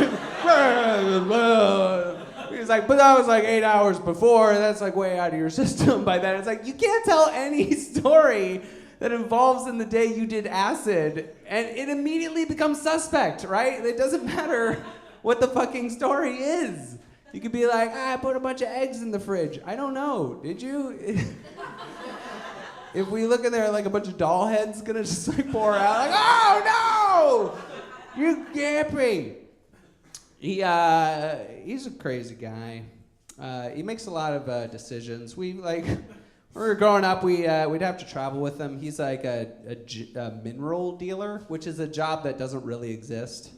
He was like, but that was like 8 hours before. That's like way out of your system by then. It's like, you can't tell any story that involves in the day you did acid, and it immediately becomes suspect, right? It doesn't matter what the fucking story is. You could be like, I put a bunch of eggs in the fridge. I don't know. Did you? If we look in there, like a bunch of doll heads gonna just like pour out, like, oh no! You gappy. He's a crazy guy. He makes a lot of decisions. When we were growing up, we'd have to travel with him. He's like a mineral dealer, which is a job that doesn't really exist.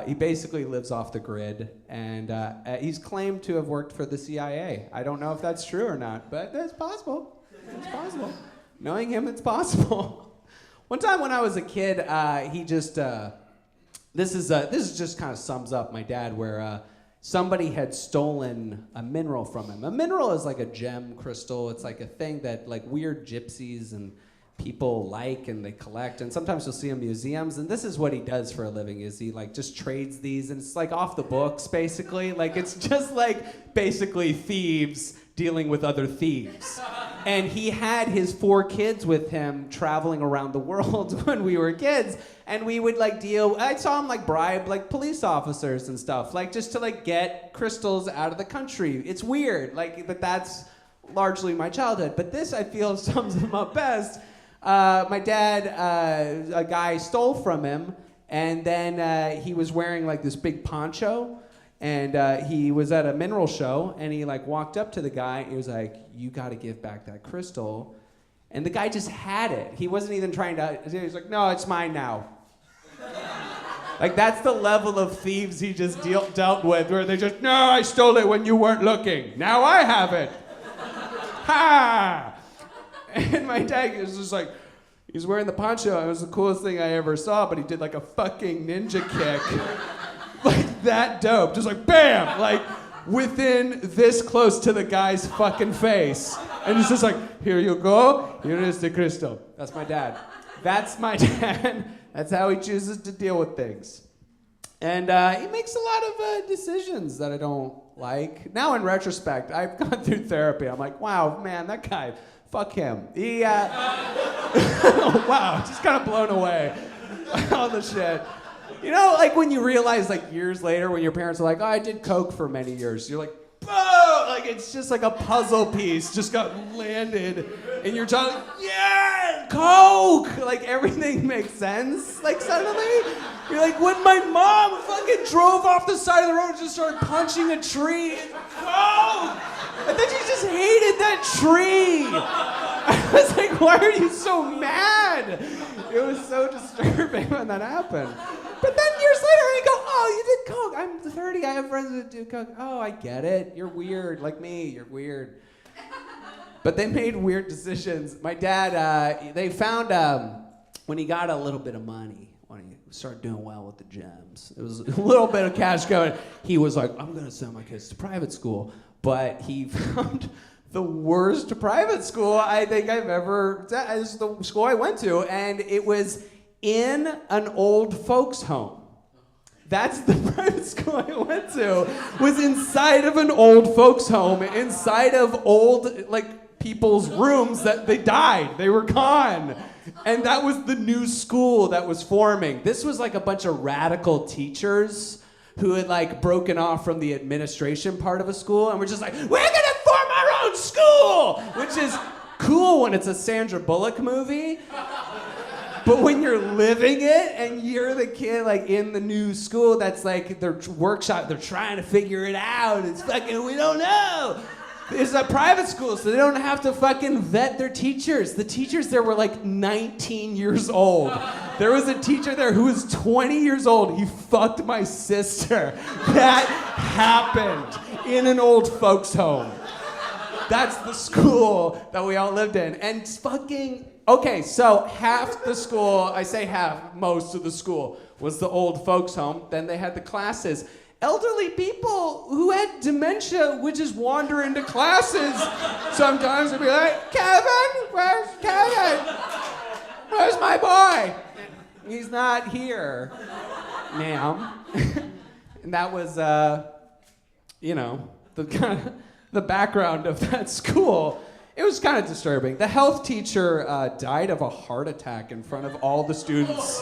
He basically lives off the grid, and he's claimed to have worked for the CIA. I don't know if that's true or not, but it's possible. It's possible. Knowing him, it's possible. One time when I was a kid, he just this is just kind of sums up my dad, where somebody had stolen a mineral from him. A mineral is like a gem crystal. It's like a thing that like weird gypsies and people like and they collect, and sometimes you'll see in museums. And this is what he does for a living: is he like just trades these, and it's like off the books basically. Like it's just like basically thieves dealing with other thieves. And he had his 4 kids with him traveling around the world when we were kids, and we would like I saw him like bribe like police officers and stuff, like just to like get crystals out of the country. It's weird, like, but that's largely my childhood. But this, I feel, sums him up best. My dad, a guy stole from him, and then he was wearing like this big poncho, and he was at a mineral show, and he like walked up to the guy, and he was like, you gotta give back that crystal. And the guy just had it. He wasn't even trying to, he was like, no, it's mine now. Like, that's the level of thieves he just dealt with, where they just, no, I stole it when you weren't looking. Now I have it. Ha! And my dad was just like, he's wearing the poncho. It was the coolest thing I ever saw, but he did like a fucking ninja kick. Like that dope. Just like bam! Like within this close to the guy's fucking face. And he's just like, here you go. Here is the crystal. That's my dad. That's my dad. That's how he chooses to deal with things. And he makes a lot of decisions that I don't like. Now in retrospect, I've gone through therapy. I'm like, wow, man, that guy, fuck him. He, wow, just kind of blown away. All the shit. You know, like when you realize like years later when your parents are like, oh, I did coke for many years. You're like, oh, like it's just like a puzzle piece just got landed in your tongue. Yeah, coke! Like everything makes sense. Like suddenly, you're like, when my mom fucking drove off the side of the road and just started punching a tree, coke! And then she just hated that tree. I was like, why are you so mad? It was so disturbing when that happened. But then years later, I go, oh, you did coke. I'm 30. I have friends that do coke. Oh, I get it. You're weird. Like me, you're weird. But they made weird decisions. My dad, they found when he got a little bit of money, when he started doing well with the gems, it was a little bit of cash going. He was like, I'm going to send my kids to private school. But he found the worst private school I think I've ever, it's the school I went to, and it was in an old folks home. That's the private school I went to, was inside of an old folks home, inside of old, like, people's rooms that they died, they were gone. And that was the new school that was forming. This was like a bunch of radical teachers who had like broken off from the administration part of a school and were just like, we're gonna form our own school! Which is cool when it's a Sandra Bullock movie. But when you're living it and you're the kid like in the new school that's like their workshop, they're trying to figure it out. It's fucking, we don't know. It's a private school, so they don't have to fucking vet their teachers. The teachers there were like 19 years old. There was a teacher there who was 20 years old. He fucked my sister. That happened in an old folks home. That's the school that we all lived in. And it's fucking, okay, so half the school, I say half, most of the school, was the old folks home. Then they had the classes. Elderly people who had dementia would just wander into classes. Sometimes they'd be like, Kevin, where's Kevin? Where's my boy? He's not here, ma'am. And that was, the background of that school. It was kind of disturbing. The health teacher died of a heart attack in front of all the students.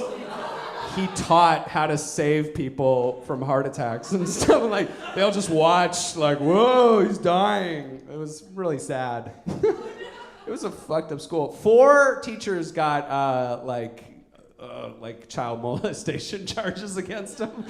He taught how to save people from heart attacks and stuff. And like, they all just watched, like, whoa, he's dying. It was really sad. It was a fucked up school. 4 teachers got child molestation charges against them,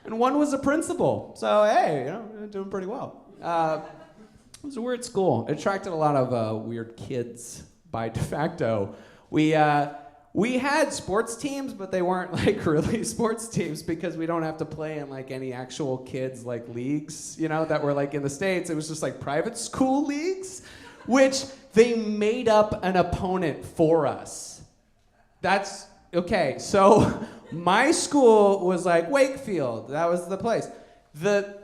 and 1 was a principal. So hey, they're doing pretty well. It was a weird school. It attracted a lot of weird kids by de facto. We had sports teams, but they weren't like really sports teams because we don't have to play in like any actual kids like leagues, that were like in the States. It was just like private school leagues, which they made up an opponent for us. That's okay. So my school was like Wakefield. That was the place. The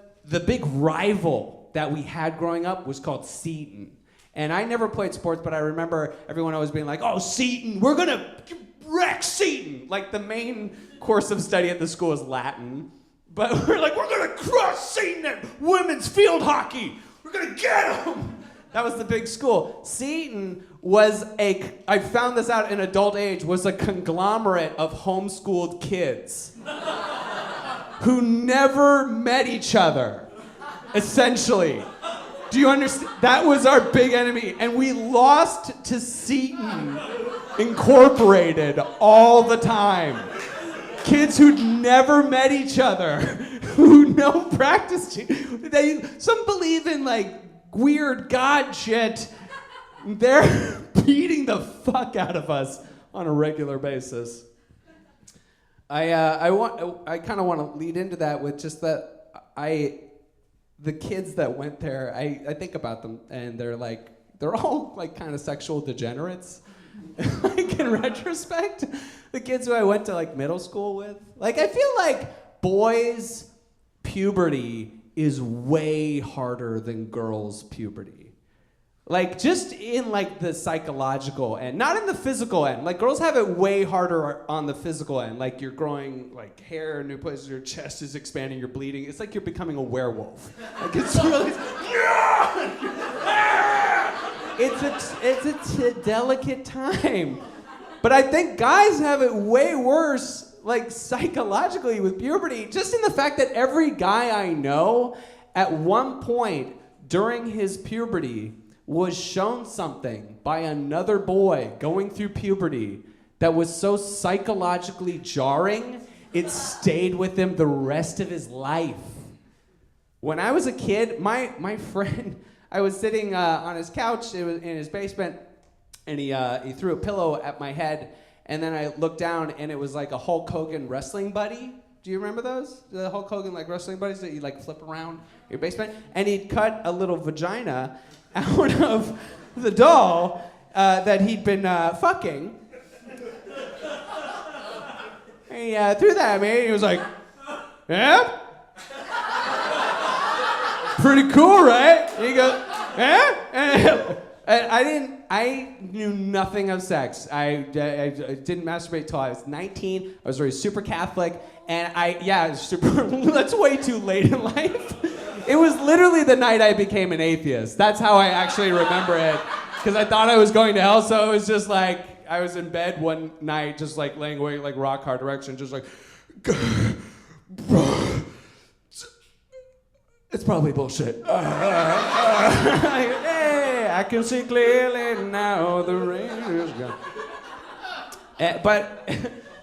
big rival that we had growing up was called Seton. And I never played sports, but I remember everyone always being like, oh, Seton, we're gonna wreck Seton. Like the main course of study at the school is Latin. But we're gonna crush Seton at women's field hockey. We're gonna get them. That was the big school. Seton was I found this out in adult age, was a conglomerate of homeschooled kids who never met each other. Essentially. Do you understand? That was our big enemy. And we lost to Seton Incorporated all the time. Kids who'd never met each other, who no practice. Some believe in like weird God shit. They're beating the fuck out of us on a regular basis. I kind of want to lead into that with just that the kids that went there, I think about them and they're all like kind of sexual degenerates. Like in retrospect, the kids who I went to like middle school with, like I feel like boys' puberty is way harder than girls' puberty. Like just in like the psychological end, not in the physical end. Like girls have it way harder on the physical end. Like you're growing like hair in new places, your chest is expanding, you're bleeding. It's like you're becoming a werewolf. Like it's really, it's a delicate time. But I think guys have it way worse, like psychologically with puberty. Just in the fact that every guy I know, at one point during his puberty, was shown something by another boy going through puberty that was so psychologically jarring, it stayed with him the rest of his life. When I was a kid, my friend, I was sitting on his couch, it was in his basement, and he threw a pillow at my head, and then I looked down, and it was like a Hulk Hogan wrestling buddy. Do you remember those? The Hulk Hogan like wrestling buddies that you like flip around your basement? And he'd cut a little vagina out of the doll that he'd been fucking. And he threw that at me, and he was like, yeah? Pretty cool, right? And he goes, yeah? And I knew nothing of sex. I didn't masturbate till I was 19. I was raised super Catholic, and that's way too late in life. It was literally the night I became an atheist. That's how I actually remember it. Because I thought I was going to hell, so it was just like, I was in bed one night, just like laying awake, like rock hard erection, just like, it's probably bullshit. Hey, I can see clearly now the rain is gone. But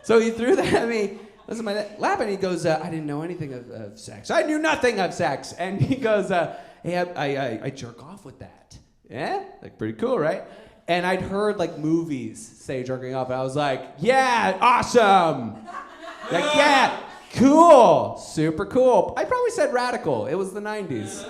so he threw that at me. Listen, my lap, and he goes, I didn't know anything of sex. I knew nothing of sex. And he goes, hey, I jerk off with that. Yeah? Like, pretty cool, right? And I'd heard, like, movies say jerking off, and I was like, yeah, awesome. Like, yeah, cool, super cool. I probably said radical. It was the 90s.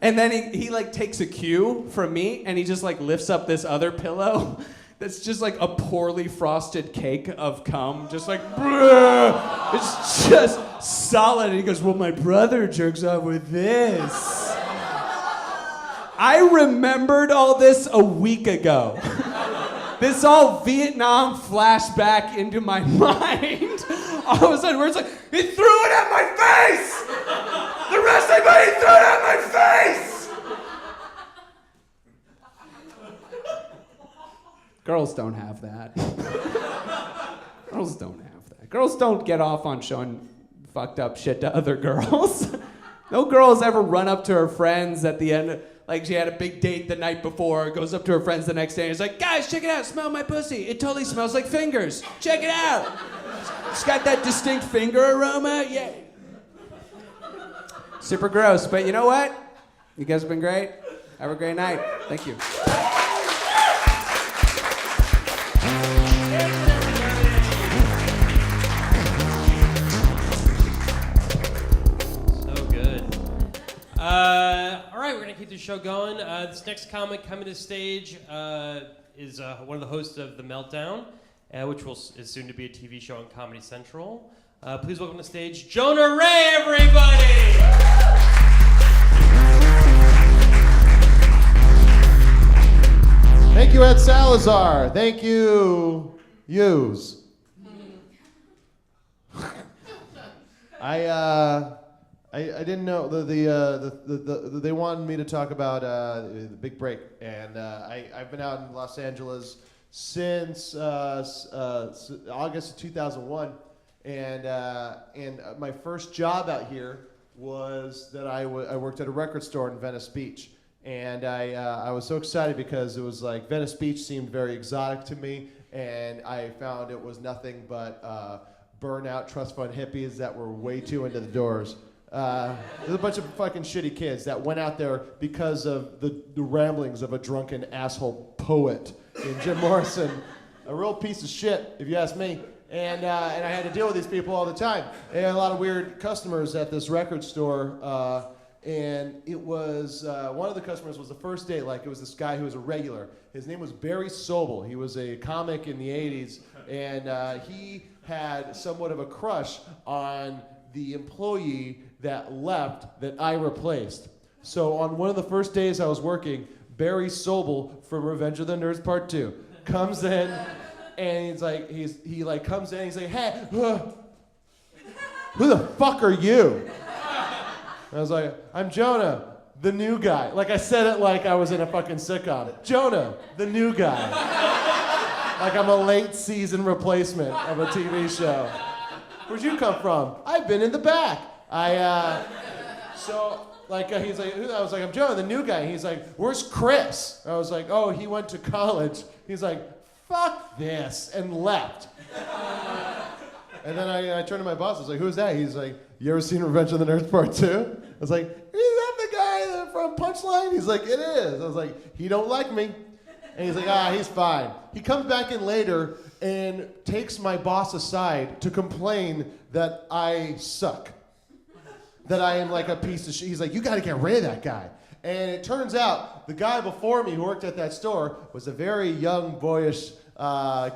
And then he like, takes a cue from me, and he just, like, lifts up this other pillow that's just like a poorly frosted cake of cum, just like, bruh. It's just solid. And he goes, well, my brother jerks off with this. I remembered all this a week ago. This all Vietnam flashback into my mind. All of a sudden, where it's like, he threw it at my face! The wrestling buddy threw it at my face! Girls don't have that. Girls don't have that. Girls don't get off on showing fucked up shit to other girls. No girls ever run up to her friends at the end, like she had a big date the night before, goes up to her friends the next day and is like, guys, check it out, smell my pussy. It totally smells like fingers. Check it out. It's got that distinct finger aroma. Yeah. Super gross, but you know what? You guys have been great. Have a great night. Thank you.
All right, we're going to keep the show going. This next comic coming to stage is one of the hosts of The Meltdown, which is soon to be a TV show on Comedy Central. Please welcome to stage Jonah Ray, everybody!
Thank you, Ed Salazar. Thank you, yous. I didn't know they wanted me to talk about the big break, and I've been out in Los Angeles since August of 2001, and my first job out here was that I worked at a record store in Venice Beach, and I was so excited because it was like Venice Beach seemed very exotic to me, and I found it was nothing but burnout trust fund hippies that were way too into the Doors. There's a bunch of fucking shitty kids that went out there because of the ramblings of a drunken asshole poet in Jim Morrison. A real piece of shit, if you ask me. And I had to deal with these people all the time. And a lot of weird customers at this record store. And it was, one of the customers was the first day, like it was this guy who was a regular. His name was Barry Sobel. He was a comic in the 80s. And he had somewhat of a crush on the employee that left that I replaced. So on one of the first days I was working, Barry Sobel from Revenge of the Nerds Part 2 comes in, and he's like, he comes in and he's like, hey, who the fuck are you? And I was like, I'm Jonah, the new guy. Like I said it like I was in a fucking sitcom. Jonah, the new guy. Like I'm a late season replacement of a TV show. Where'd you come from? I've been in the back. He's like, I was like, I'm Jonah, the new guy. He's like, where's Chris? I was like, oh, he went to college. He's like, fuck this, and left. And then I turned to my boss, I was like, who's that? He's like, you ever seen Revenge of the Nerds Part 2? I was like, is that the guy from Punchline? He's like, it is. I was like, he don't like me. And he's like, he's fine. He comes back in later and takes my boss aside to complain that I suck. That I am like a piece of shit. He's like, you gotta get rid of that guy. And it turns out the guy before me who worked at that store was a very young, boyish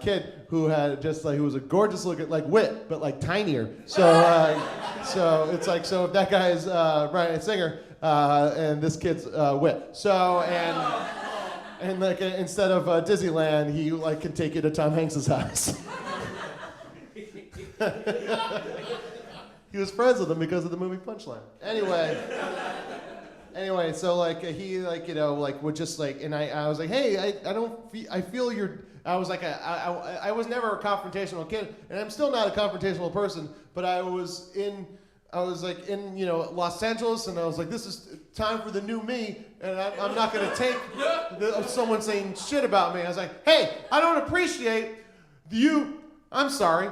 kid who had just like, who was a gorgeous looking, like Wit, but like tinier. So it's like, so if that guy is Bryan Singer, and this kid's Wit. So, and like instead of Disneyland, he like can take you to Tom Hanks's house. He was friends with him because of the movie Punchline. Anyway, so like he like, you know, like would just like, and I was like, hey, I feel you're, I was like, I was never a confrontational kid, and I'm still not a confrontational person, but I was like in, you know, Los Angeles, and I was like, this is time for the new me, and I'm not gonna take someone saying shit about me. I was like, hey, I don't appreciate I'm sorry.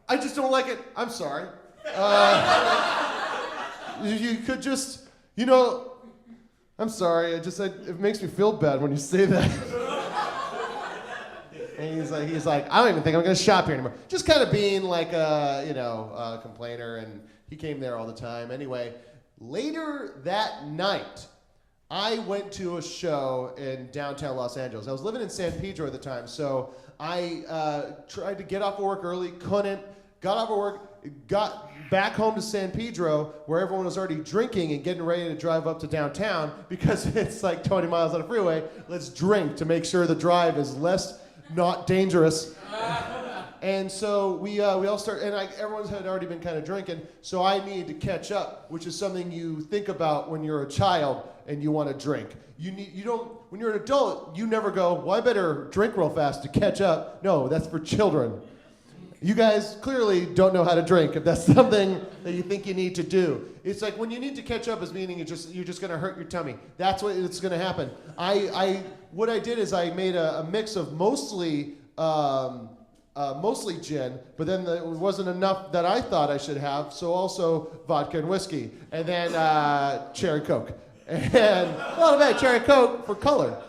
I just don't like it. I'm sorry. You could just, I'm sorry. It makes me feel bad when you say that. And he's like, I don't even think I'm gonna shop here anymore. Just kind of being like a complainer, and he came there all the time. Anyway, later that night, I went to a show in downtown Los Angeles. I was living in San Pedro at the time, so I tried to get off of work early, couldn't, got off of work, got back home to San Pedro, where everyone was already drinking and getting ready to drive up to downtown, because it's like 20 miles on the freeway. Let's drink to make sure the drive is less not dangerous. And so we all start, and everyone had already been kind of drinking, so I needed to catch up, which is something you think about when you're a child and you want to drink. When you're an adult, you never go, well, I better drink real fast to catch up. No, that's for children. You guys clearly don't know how to drink if that's something that you think you need to do. It's like when you need to catch up is meaning you're just going to hurt your tummy. That's what it's going to happen. What I did is I made a mix of mostly gin, but then there wasn't enough that I thought I should have, so also vodka and whiskey, and then cherry Coke. And a lot of that cherry Coke for color.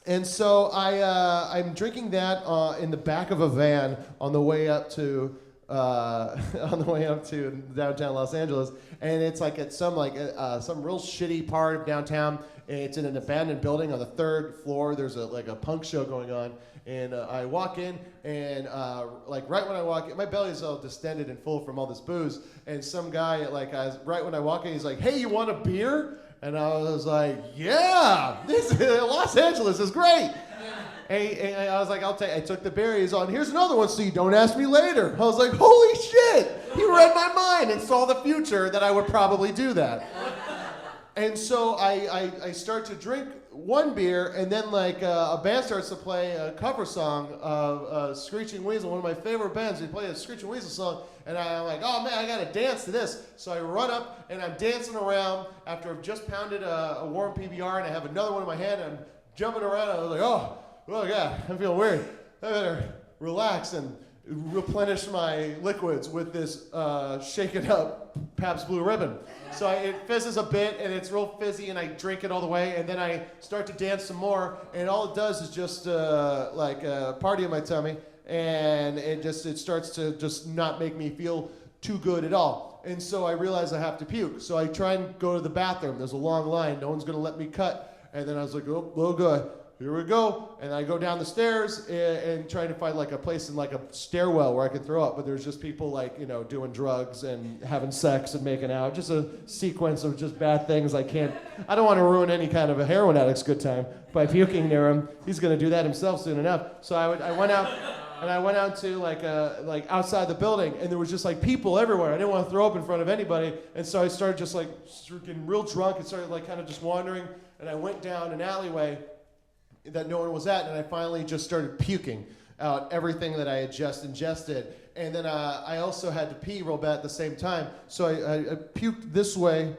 And so I'm drinking that in the back of a van on the way up to downtown Los Angeles, and it's like at some real shitty part of downtown. It's in an abandoned building on the 3rd floor. There's a punk show going on, and I walk in, and right when I walk in, my belly's all distended and full from all this booze, and some guy right when I walk in, he's like, "Hey, you want a beer?" And I was like, "Yeah, Los Angeles is great." And I was like, I took the beer. He's on, "Here's another one, so you don't ask me later." I was like, holy shit! He read my mind and saw the future that I would probably do that. And so I start to drink one beer, and then a band starts to play a cover song of Screeching Weasel, one of my favorite bands. They play a Screeching Weasel song, and I'm like, oh man, I gotta dance to this. So I run up, and I'm dancing around after I've just pounded a warm PBR, and I have another one in my hand, and I'm jumping around. I was like, oh yeah, I feel weird. I better relax and replenish my liquids with this shaken up Pabst Blue Ribbon. So it fizzes a bit, and it's real fizzy, and I drink it all the way, and then I start to dance some more, and all it does is just party in my tummy, and it starts to just not make me feel too good at all. And so I realize I have to puke. So I try and go to the bathroom. There's a long line. No one's going to let me cut. And then I was like, oh good. Here we go. And I go down the stairs and trying to find a place in a stairwell where I could throw up, but there's just people doing drugs and having sex and making out. Just a sequence of just bad things. I don't want to ruin any kind of a heroin addict's good time by puking near him. He's going to do that himself soon enough. So I went out, and I went out to outside the building, and there was just people everywhere. I didn't want to throw up in front of anybody, and so I started just getting real drunk and started kind of just wandering, and I went down an alleyway that no one was at, and I finally just started puking out everything that I had just ingested. And then I also had to pee real bad at the same time, so I puked this way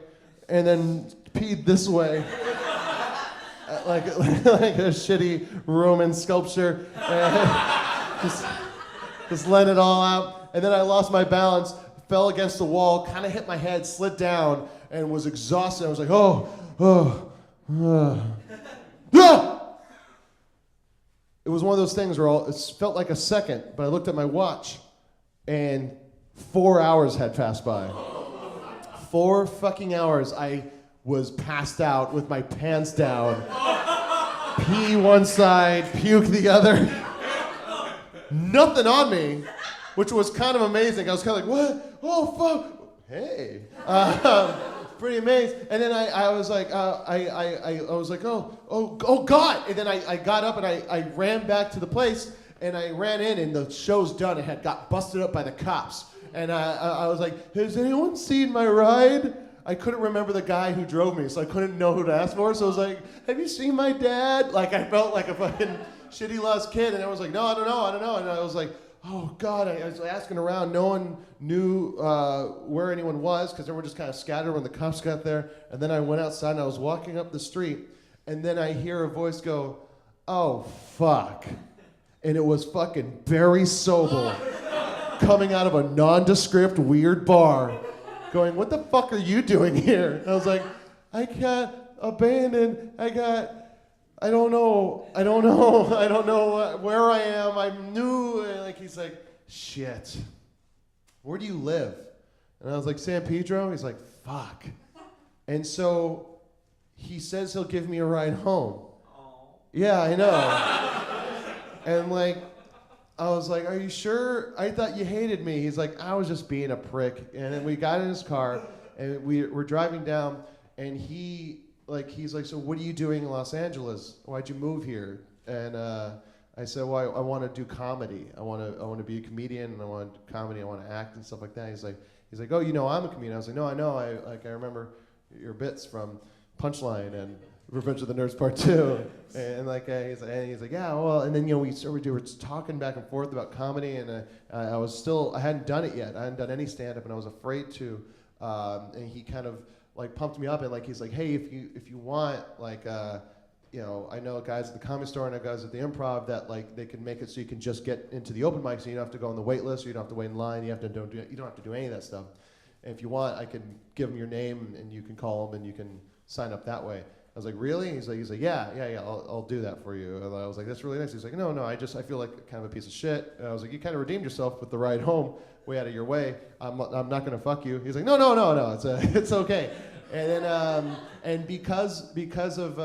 and then peed this way. like a shitty Roman sculpture. Just let it all out. And then I lost my balance, fell against the wall, kind of hit my head, slid down, and was exhausted. I was like, ah! It was one of those things where it felt like a second, but I looked at my watch, and 4 hours had passed by. 4 fucking hours. I was passed out with my pants down. Pee one side, puke the other. Nothing on me, which was kind of amazing. I was kind of like, what? Oh, fuck. Hey. Pretty amazed. And then I was like, oh God. And then I got up and I ran back to the place, and I ran in, and the show's done. It had got busted up by the cops. And I was like, has anyone seen my ride? I couldn't remember the guy who drove me, so I couldn't know who to ask for. So I was like, have you seen my dad? I felt like a fucking shitty lost kid. And I was like, no, I don't know. And I was like, oh God, I was asking around. No one knew where anyone was, because they were just kind of scattered when the cops got there. And then I went outside, and I was walking up the street, and then I hear a voice go, oh, fuck. and it was fucking Barry Sobel coming out of a nondescript weird bar going, what the fuck are you doing here? And I was like, I got abandoned. I don't know where I am. I'm new. And like, he's like, shit, where do you live? And I was like, San Pedro. He's like, fuck. And so he says he'll give me a ride home. Yeah, I know. And like, I was like, are you sure? I thought you hated me. He's like, I was just being a prick. And then we got in his car and we're driving down, and he's like, so what are you doing in Los Angeles? Why'd you move here? And I said, well, I want to do comedy. I want to be a comedian, and I want to do comedy. I want to act and stuff like that. He's like, oh, you know, I'm a comedian. I was like, no, I know. I remember your bits from Punchline and Revenge of the Nerds Part 2. And like, he's like, yeah, well, and then, you know, we were talking back and forth about comedy, and I hadn't done it yet. I hadn't done any stand-up, and I was afraid to. And he kind of like pumped me up, and like, he's like, hey, if you want, like, you know, I know guys at the Comedy Store and I know guys at the Improv that like they can make it so you can just get into the open mic, so you don't have to go on the wait list, or you don't have to wait in line. You don't have to do any of that stuff. And if you want, I can give them your name, and you can call them, and you can sign up that way. I was like, really? He's like, yeah, I'll do that for you. And I was like, that's really nice. He's like, no, I feel like kind of a piece of shit. And I was like, you kind of redeemed yourself with the ride home, way out of your way. I'm not gonna fuck you. He's like, no, it's okay. And then, and because of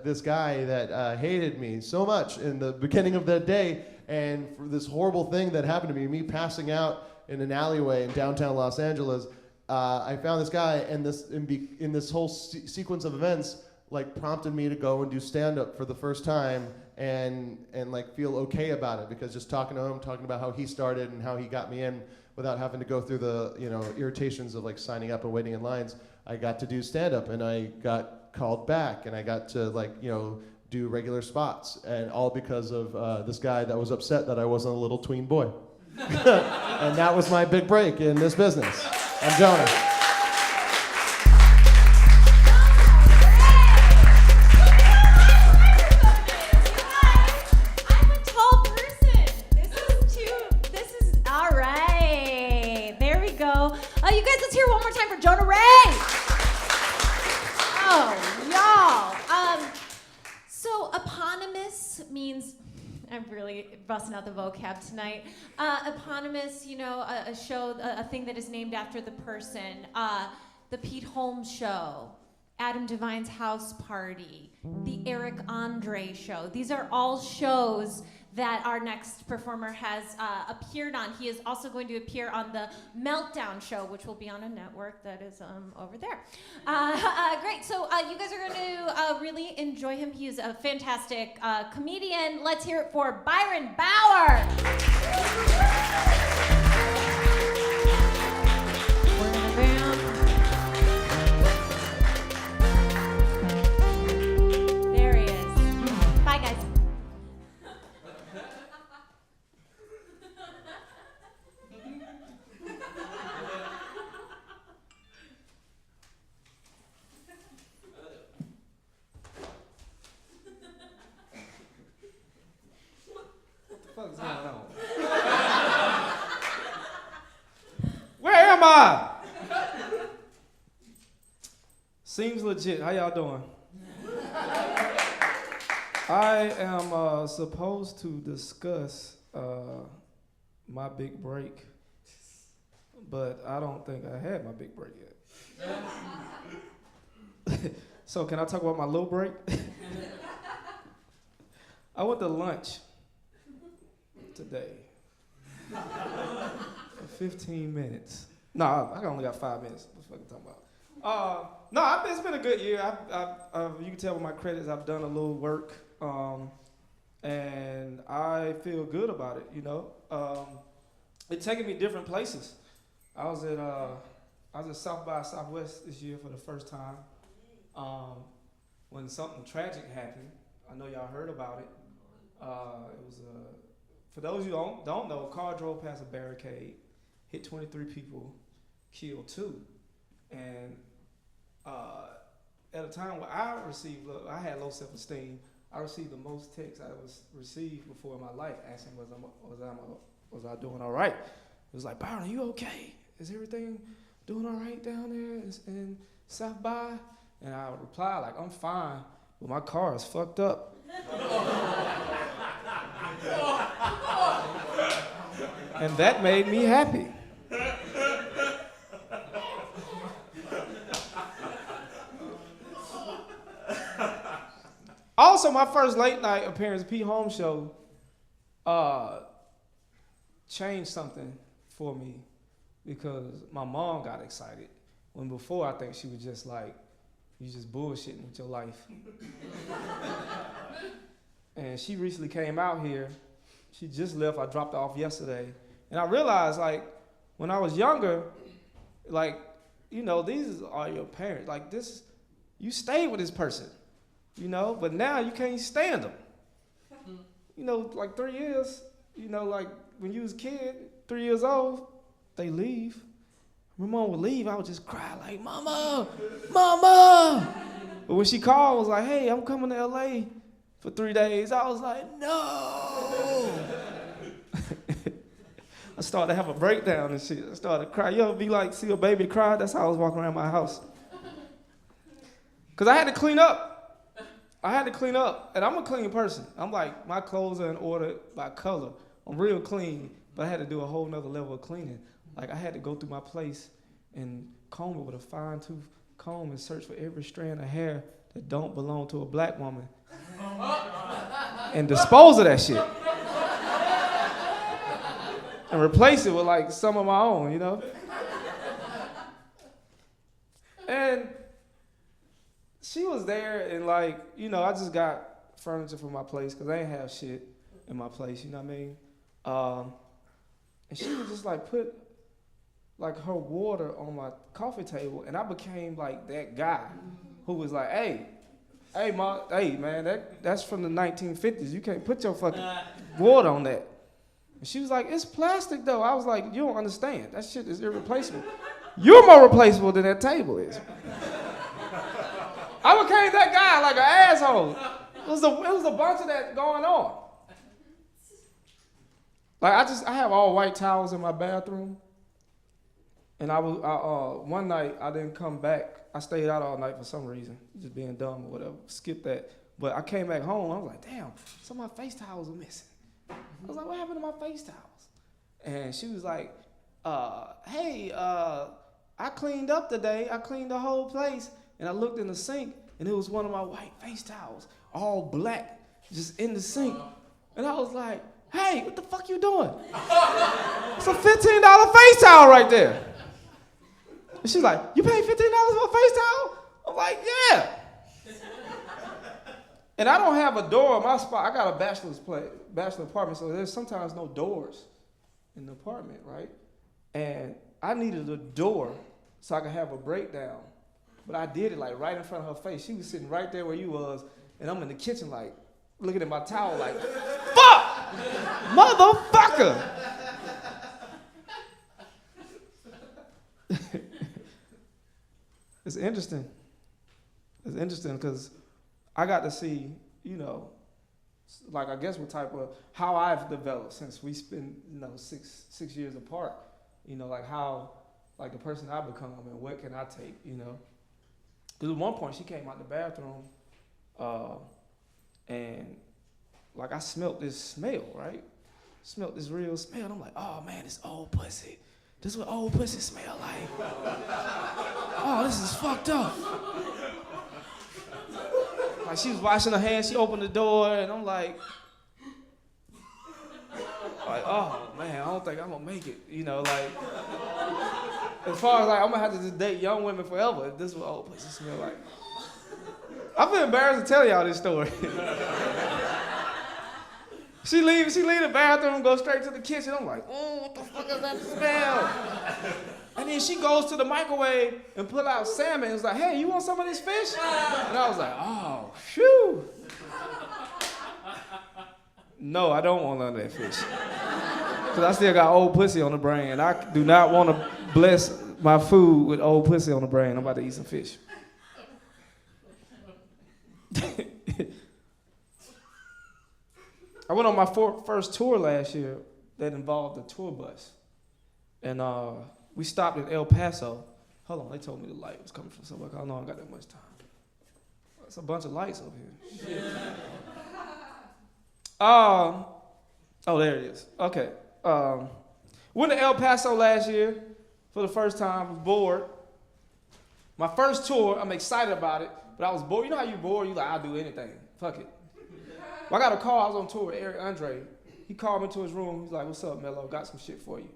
this guy that hated me so much in the beginning of that day, and for this horrible thing that happened to me passing out in an alleyway in downtown Los Angeles, I found this guy, and in this whole sequence of events, like, prompted me to go and do stand-up for the first time, and like feel okay about it, because just talking to him, talking about how he started and how he got me in without having to go through the, you know, irritations of like signing up and waiting in lines, I got to do stand-up, and I got called back, and I got to, like, you know, do regular spots, and all because of this guy that was upset that I wasn't a little tween boy. And that was my big break in this business. I'm Jonah.
I'm a tall person. This is all right. There we go. You guys, let's hear one more time for Jonah Ray. Oh, y'all. So eponymous means, I'm really busting out the vocab tonight. Eponymous, you know, a show, a thing that is named after the person. The Pete Holmes Show, Adam Devine's House Party, the Eric Andre Show. These are all shows that our next performer has appeared on. He is also going to appear on the Meltdown Show, which will be on a network that is over there. Great, so you guys are going to really enjoy him. He is a fantastic comedian. Let's hear it for Byron Bauer. There he is. Bye, guys.
What's going on? Where am I? Seems legit. How y'all doing? I am supposed to discuss my big break, but I don't think I had my big break yet. So can I talk about my little break? I went to lunch today for 15 minutes. No, I only got 5 minutes. What the fuck are you talking about? No, it's been a good year. You can tell with my credits, I've done a little work, and I feel good about it. You know, it's taken me different places. I was at South by Southwest this year for the first time. When something tragic happened, I know y'all heard about it. It was for those who don't know, a car drove past a barricade, hit 23 people, killed 2, and at a time where I had low self-esteem,
I received the most texts I was received before in my life asking was I doing all right. It was like, Byron, are you okay? Is everything doing all right down there in South by? And I would reply like, I'm fine, but my car is fucked up. And that made me happy. Also, my first late night appearance at Pete Holmes Show changed something for me because my mom got excited when before I think she was just like, you just bullshitting with your life. And she recently came out here. She just left. I dropped her off yesterday. And I realized, like, when I was younger, like, you know, these are your parents. Like, this, you stayed with this person, you know, but now you can't stand them. You know, like 3 years, you know, like when you was a kid, 3 years old, they leave. My mom would leave, I would just cry like, Mama, Mama. But when she called, was like, hey, I'm coming to LA for 3 days. I was like, no. I started to have a breakdown and shit. I started to cry. You ever be like, see a baby cry? That's how I was walking around my house. Because I had to clean up. And I'm a clean person. I'm like, my clothes are in order by color. I'm real clean, but I had to do a whole nother level of cleaning. Like, I had to go through my place and comb it with a fine-tooth comb and search for every strand of hair that don't belong to a black woman and dispose of that shit. And replace it with, like, some of my own, you know? And she was there, and, like, you know, I just got furniture for my place because I ain't have shit in my place, you know what I mean? And she would just, like, put, like, her water on my coffee table, and I became, like, that guy who was like, hey, man, that's from the 1950s. You can't put your fucking water on that. And she was like, it's plastic, though. I was like, you don't understand. That shit is irreplaceable. You're more replaceable than that table is. I became that guy, like an asshole. It was a bunch of that going on. Like, I have all white towels in my bathroom. And one night, I didn't come back. I stayed out all night for some reason, just being dumb or whatever. Skip that. But I came back home, I was like, damn, some of my face towels are missing. I was like, what happened to my face towels? And she was like, hey, I cleaned up today. I cleaned the whole place. And I looked in the sink, and it was one of my white face towels, all black, just in the sink. And I was like, hey, what the fuck you doing? It's a $15 face towel right there. And she's like, you paid $15 for a face towel? I'm like, yeah. And I don't have a door in my spot. I got a bachelor apartment, so there's sometimes no doors in the apartment, right? And I needed a door so I could have a breakdown. But I did it like right in front of her face. She was sitting right there where you was, and I'm in the kitchen like, looking at my towel like, fuck! Motherfucker! It's interesting. It's interesting because I got to see, you know, like I guess what type of, how I've developed since we spent, you know, six years apart. You know, like how, like the person I become and what can I take, you know. Because at one point she came out the bathroom and like I smelled this smell, right? Smelled this real smell. And I'm like, oh man, it's old pussy. This is what old pussy smell like. Oh, this is fucked up. Like she was washing her hands, she opened the door, and I'm like, oh man, I don't think I'm gonna make it. You know, like, as far as like, I'm gonna have to just date young women forever if this is what old pussy smell like. I feel embarrassed to tell y'all this story. She leave the bathroom, go straight to the kitchen. I'm like, oh, what the fuck is that smell? And then she goes to the microwave and pull out salmon and was like, hey, you want some of this fish? And I was like, oh, phew. No, I don't want none of that fish. Because I still got old pussy on the brain. And I do not want to bless my food with old pussy on the brain. I'm about to eat some fish. I went on my first tour last year that involved a tour bus. And we stopped in El Paso. Hold on, they told me the light was coming from somewhere. I don't know I got that much time. It's a bunch of lights over here. Oh, there it is. Okay. Went to El Paso last year for the first time. I was bored. My first tour, I'm excited about it, but I was bored. You know how you bored? You like, I'll do anything. Fuck it. Well, I got a call. I was on tour with Eric Andre. He called me to his room. He's like, what's up, Mello? Got some shit for you.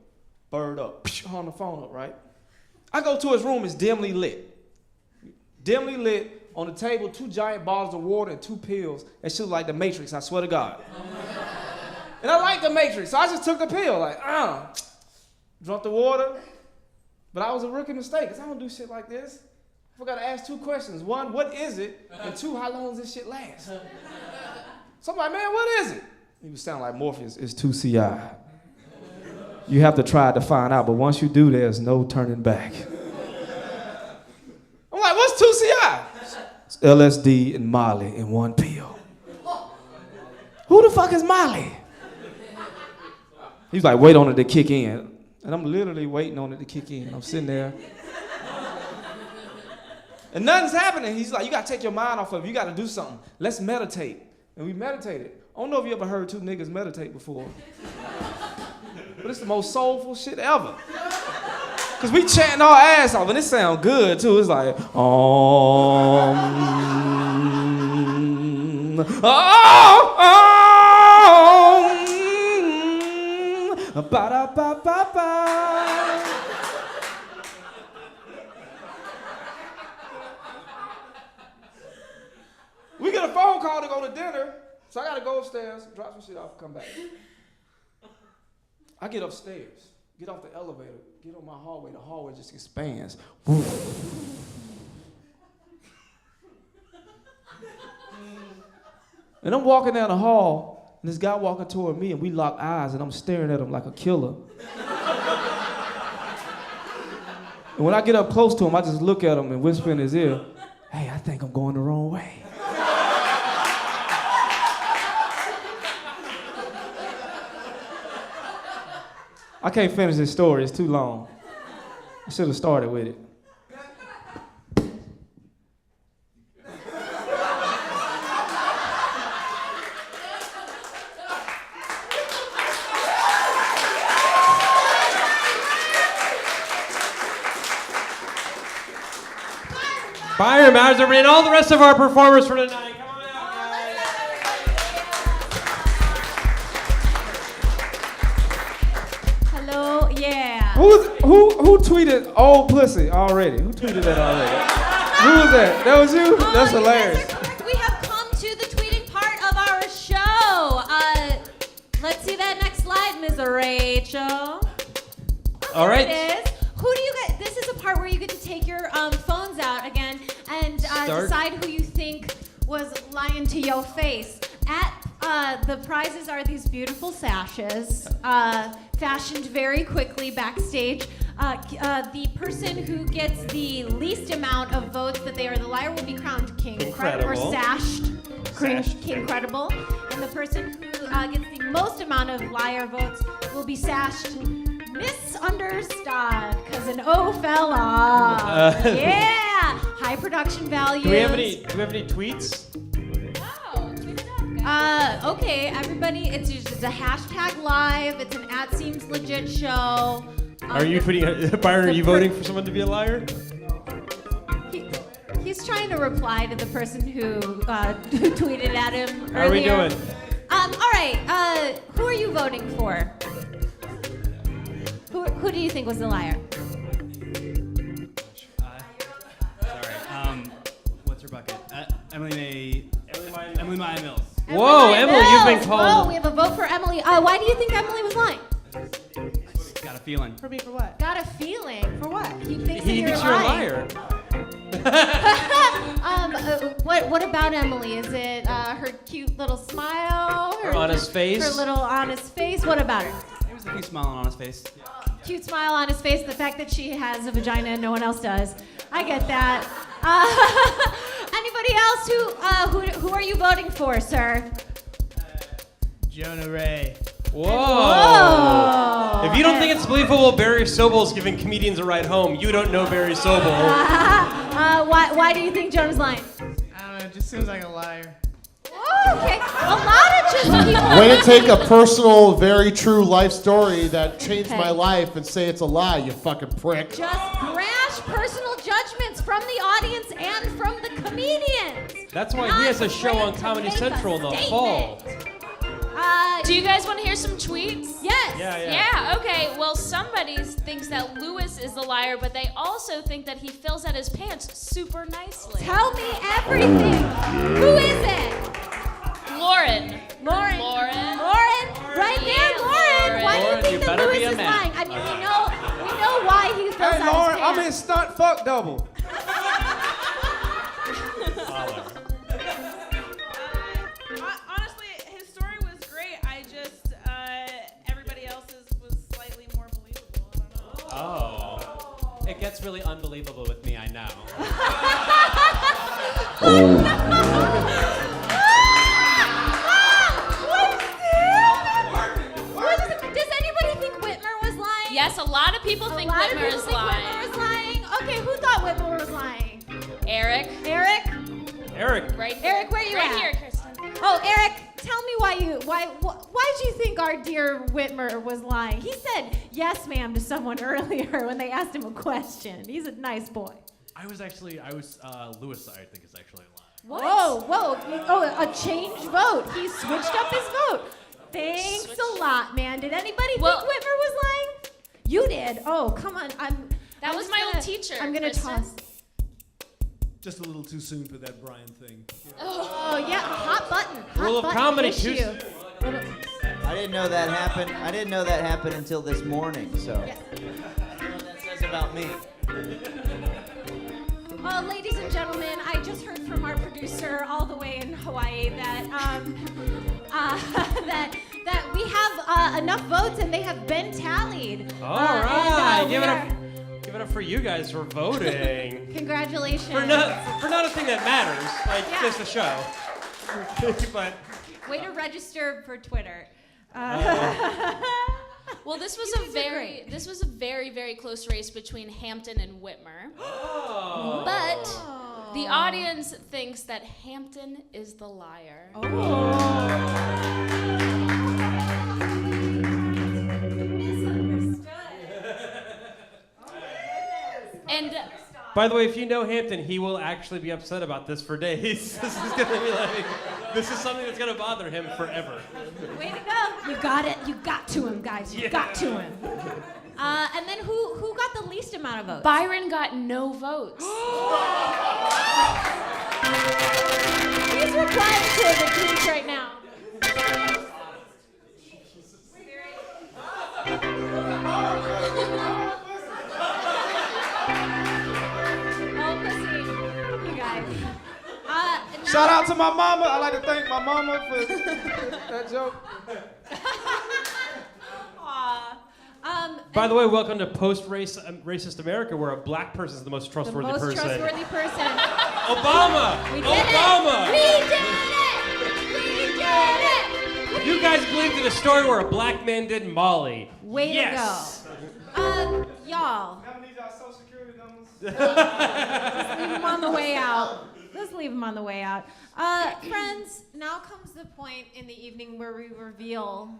Bird up. On the phone up, right? I go to his room. It's dimly lit. Dimly lit. On the table, 2 giant bottles of water and 2 pills. That shit like the Matrix, I swear to God. And I like the Matrix, so I just took the pill. Like, drunk the water. But I was a rookie mistake, because I don't do shit like this. I forgot to ask 2 questions. 1, what is it? And 2, how long does this shit last? So I'm like, man, what is it? He was sounding like Morpheus. It's 2CI. You have to try to find out, but once you do, there's no turning back. I'm like, what's 2CI? It's LSD and Molly in 1 pill. Who the fuck is Molly? He's like, wait on it to kick in. And I'm literally waiting on it to kick in. I'm sitting there. And nothing's happening. He's like, you gotta take your mind off of it. You gotta do something. Let's meditate. And we meditated. I don't know if you ever heard 2 niggas meditate before. But it's the most soulful shit ever. Cause we chanting our ass off, and it sound good too. It's like, ba-da-ba-ba-ba. We get a phone call to go to dinner, so I gotta go upstairs, drop some shit off, and come back. I get upstairs, get off the elevator, get on my hallway. The hallway just expands. And I'm walking down the hall, and this guy walking toward me, and we lock eyes, and I'm staring at him like a killer. And when I get up close to him, I just look at him and whisper in his ear, hey, I think I'm going the wrong way. I can't finish this story, it's too long. I should have started with it.
Byron Mauser and all the rest of our performers for tonight. Come on out, guys.
Hello, yeah.
Who tweeted old pussy already? Who tweeted that already? Who was that? That was you? That's hilarious.
We have come to the tweeting part of our show. Let's see that next slide, Ms. Rachel.
All right.
It is. Who do you get? This is a part where you get to take your phones out again and decide who you think was lying to your face. The prizes are these beautiful sashes, fashioned very quickly backstage. The person who gets the least amount of votes that they are the liar will be crowned king. Or sashed. King credible. And the person who gets the most amount of liar votes will be sashed misunderstood, because an O fell off. Yeah! High production values.
Do we have any tweets?
Oh, tweet it up, guys. Okay, everybody, it's just a hashtag live. It's an @SeemsLegit show.
Are you tweeting, Byron, are you voting for someone to be a liar?
He's trying to reply to the person who tweeted at him earlier.
How are we doing?
All right, who are you voting for? Who do you think was the liar?
Sorry. What's her bucket? Emily Maya Mills.
Whoa, Emily, you've been called.
Whoa, we have a vote for Emily. Why do you think Emily was lying?
Got a feeling.
For me, for what?
Got a feeling.
For what?
He thinks
He
that
thinks
you're
you're a
lying.
liar.
What about Emily? Is it her cute little smile?
Her honest face?
Her little honest face? What about her?
It was a cute smile on his face.
Cute smile on his face. The fact that she has a vagina and no one else does. I get that. Anybody else who are you voting for, sir?
Jonah Ray.
Whoa. If you don't think it's believable Barry Sobel's giving comedians a ride home, you don't know Barry Sobel.
Why do you think Jonah's lying?
I don't know, it just seems like a liar.
Okay, a lot of just people.
Way to take a personal, very true life story that changed
Okay.
my life and say it's a lie, you fucking prick.
Just brash personal judgments from the audience and from the comedians.
That's why he has a show on Comedy Central in the fall.
Do you guys want to hear some tweets?
Yes.
Yeah, okay. Well, somebody thinks that Lewis is the liar, but they also think that he fills out his pants super nicely.
Tell me everything. Who is it?
Lauren.
Lauren.
Lauren.
Right there, Lauren. Why do
Lauren,
you think
you
that
better
Lewis
be a
is
man.
lying? I mean, we know why he fills
Hey,
out
Lauren,
his
I'm in
pants.
stunt fuck double.
Honestly, his story was great. I just, everybody else's was slightly more believable. I don't know.
Oh. It gets really unbelievable with me, I know.
Does anybody think Whitmer was lying?
Yes, a lot of people think Whitmer is lying.
Whitmer was lying. Okay, who thought Whitmer was lying?
Eric.
Eric?
Eric.
Right here.
Eric, where you
right
at?
Right here, Kristen.
Oh, Eric, tell me why do you think our dear Whitmer was lying? He said yes, ma'am, to someone earlier when they asked him a question. He's a nice boy.
Lewis, I think, is actually a lie.
Whoa. Oh, a change vote. He switched up his vote. Thanks a lot, man. Did anybody think Whitmer was lying? You did. Oh, come on.
That was my old teacher.
I'm gonna
Kristen.
toss.
Just a little too soon for that Brian thing.
Oh yeah, hot button.
Rule of
button
comedy,
issue.
I didn't know that happened. I didn't know that happened until this morning. So, I don't know what that says about me.
Ladies and gentlemen, I just heard from our producer all the way in Hawaii that that we have enough votes and they have been tallied.
All right.
And,
Give it up for you guys for voting.
Congratulations.
For not a thing that matters, like just a show. But
way to register for Twitter.
Well, this was a very, very close race between Hampton and Whitmer.
Oh.
But the audience thinks that Hampton is the liar. And
by the way, if you know Hampton, he will actually be upset about this for days. This is gonna be like, this is something that's gonna bother him forever.
Way to go. You got it. You got to him, guys. You got to him. And then who got the least amount of votes?
Byron got no votes.
He's replying to the tweets right now.
Shout out to my mama. I like to thank my mama for that joke.
By the way, welcome to post-racist America, where a black person is the most trustworthy person.
Trustworthy person.
Obama!
We did
Obama!
it! We did it!
You guys believed in a story where a black man did Molly.
Way
yes.
to go. Y'all. Just leave them on the way out. Let's leave them on the way out. Friends, now comes the point in the evening where we reveal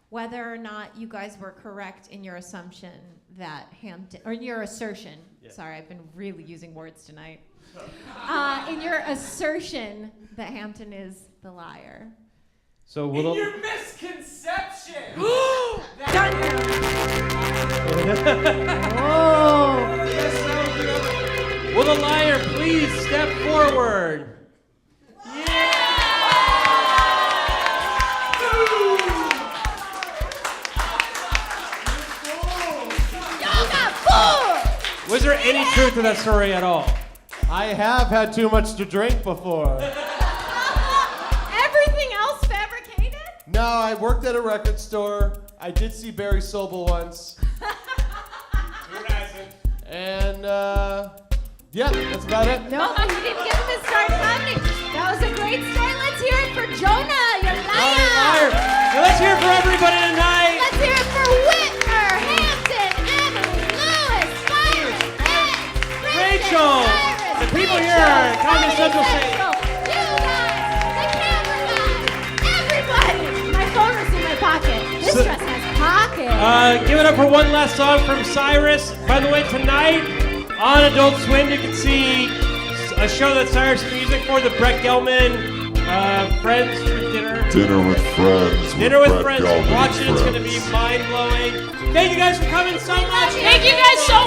whether or not you guys were correct in your assumption that Hampton, or your assertion. Yeah. Sorry, I've been really using words tonight. In your assertion that Hampton is the liar.
So
In your misconception!
Oh.
Will the liar please step forward? Was there any truth to that story at all?
I have had too much to drink before.
Everything else fabricated?
No, I worked at a record store. I did see Barry Sobel once. And, yeah, that's about it.
No, you didn't give him his start comedy. That was a great start. Let's hear it for Jonah, your liar.
Liar. So let's hear it for everybody tonight.
Let's hear it for Whitmer, Hampton, Emily, Lewis, Byron, Ed,
Rachel, the people here at Comedy Central say.
You guys, the camera guys, everybody. My phone was in my pocket. This dress has pockets.
Give it up for one last song from Cyrus. By the way, tonight on Adult Swim, you can see a show that Cyrus is music for, the Brett Gelman Friends for Dinner.
Dinner with Friends.
Dinner with
Brett
Friends.
Gelman
Watch it. It's going to be
Friends.
mind blowing. Thank you guys for coming so much.
Thank you guys so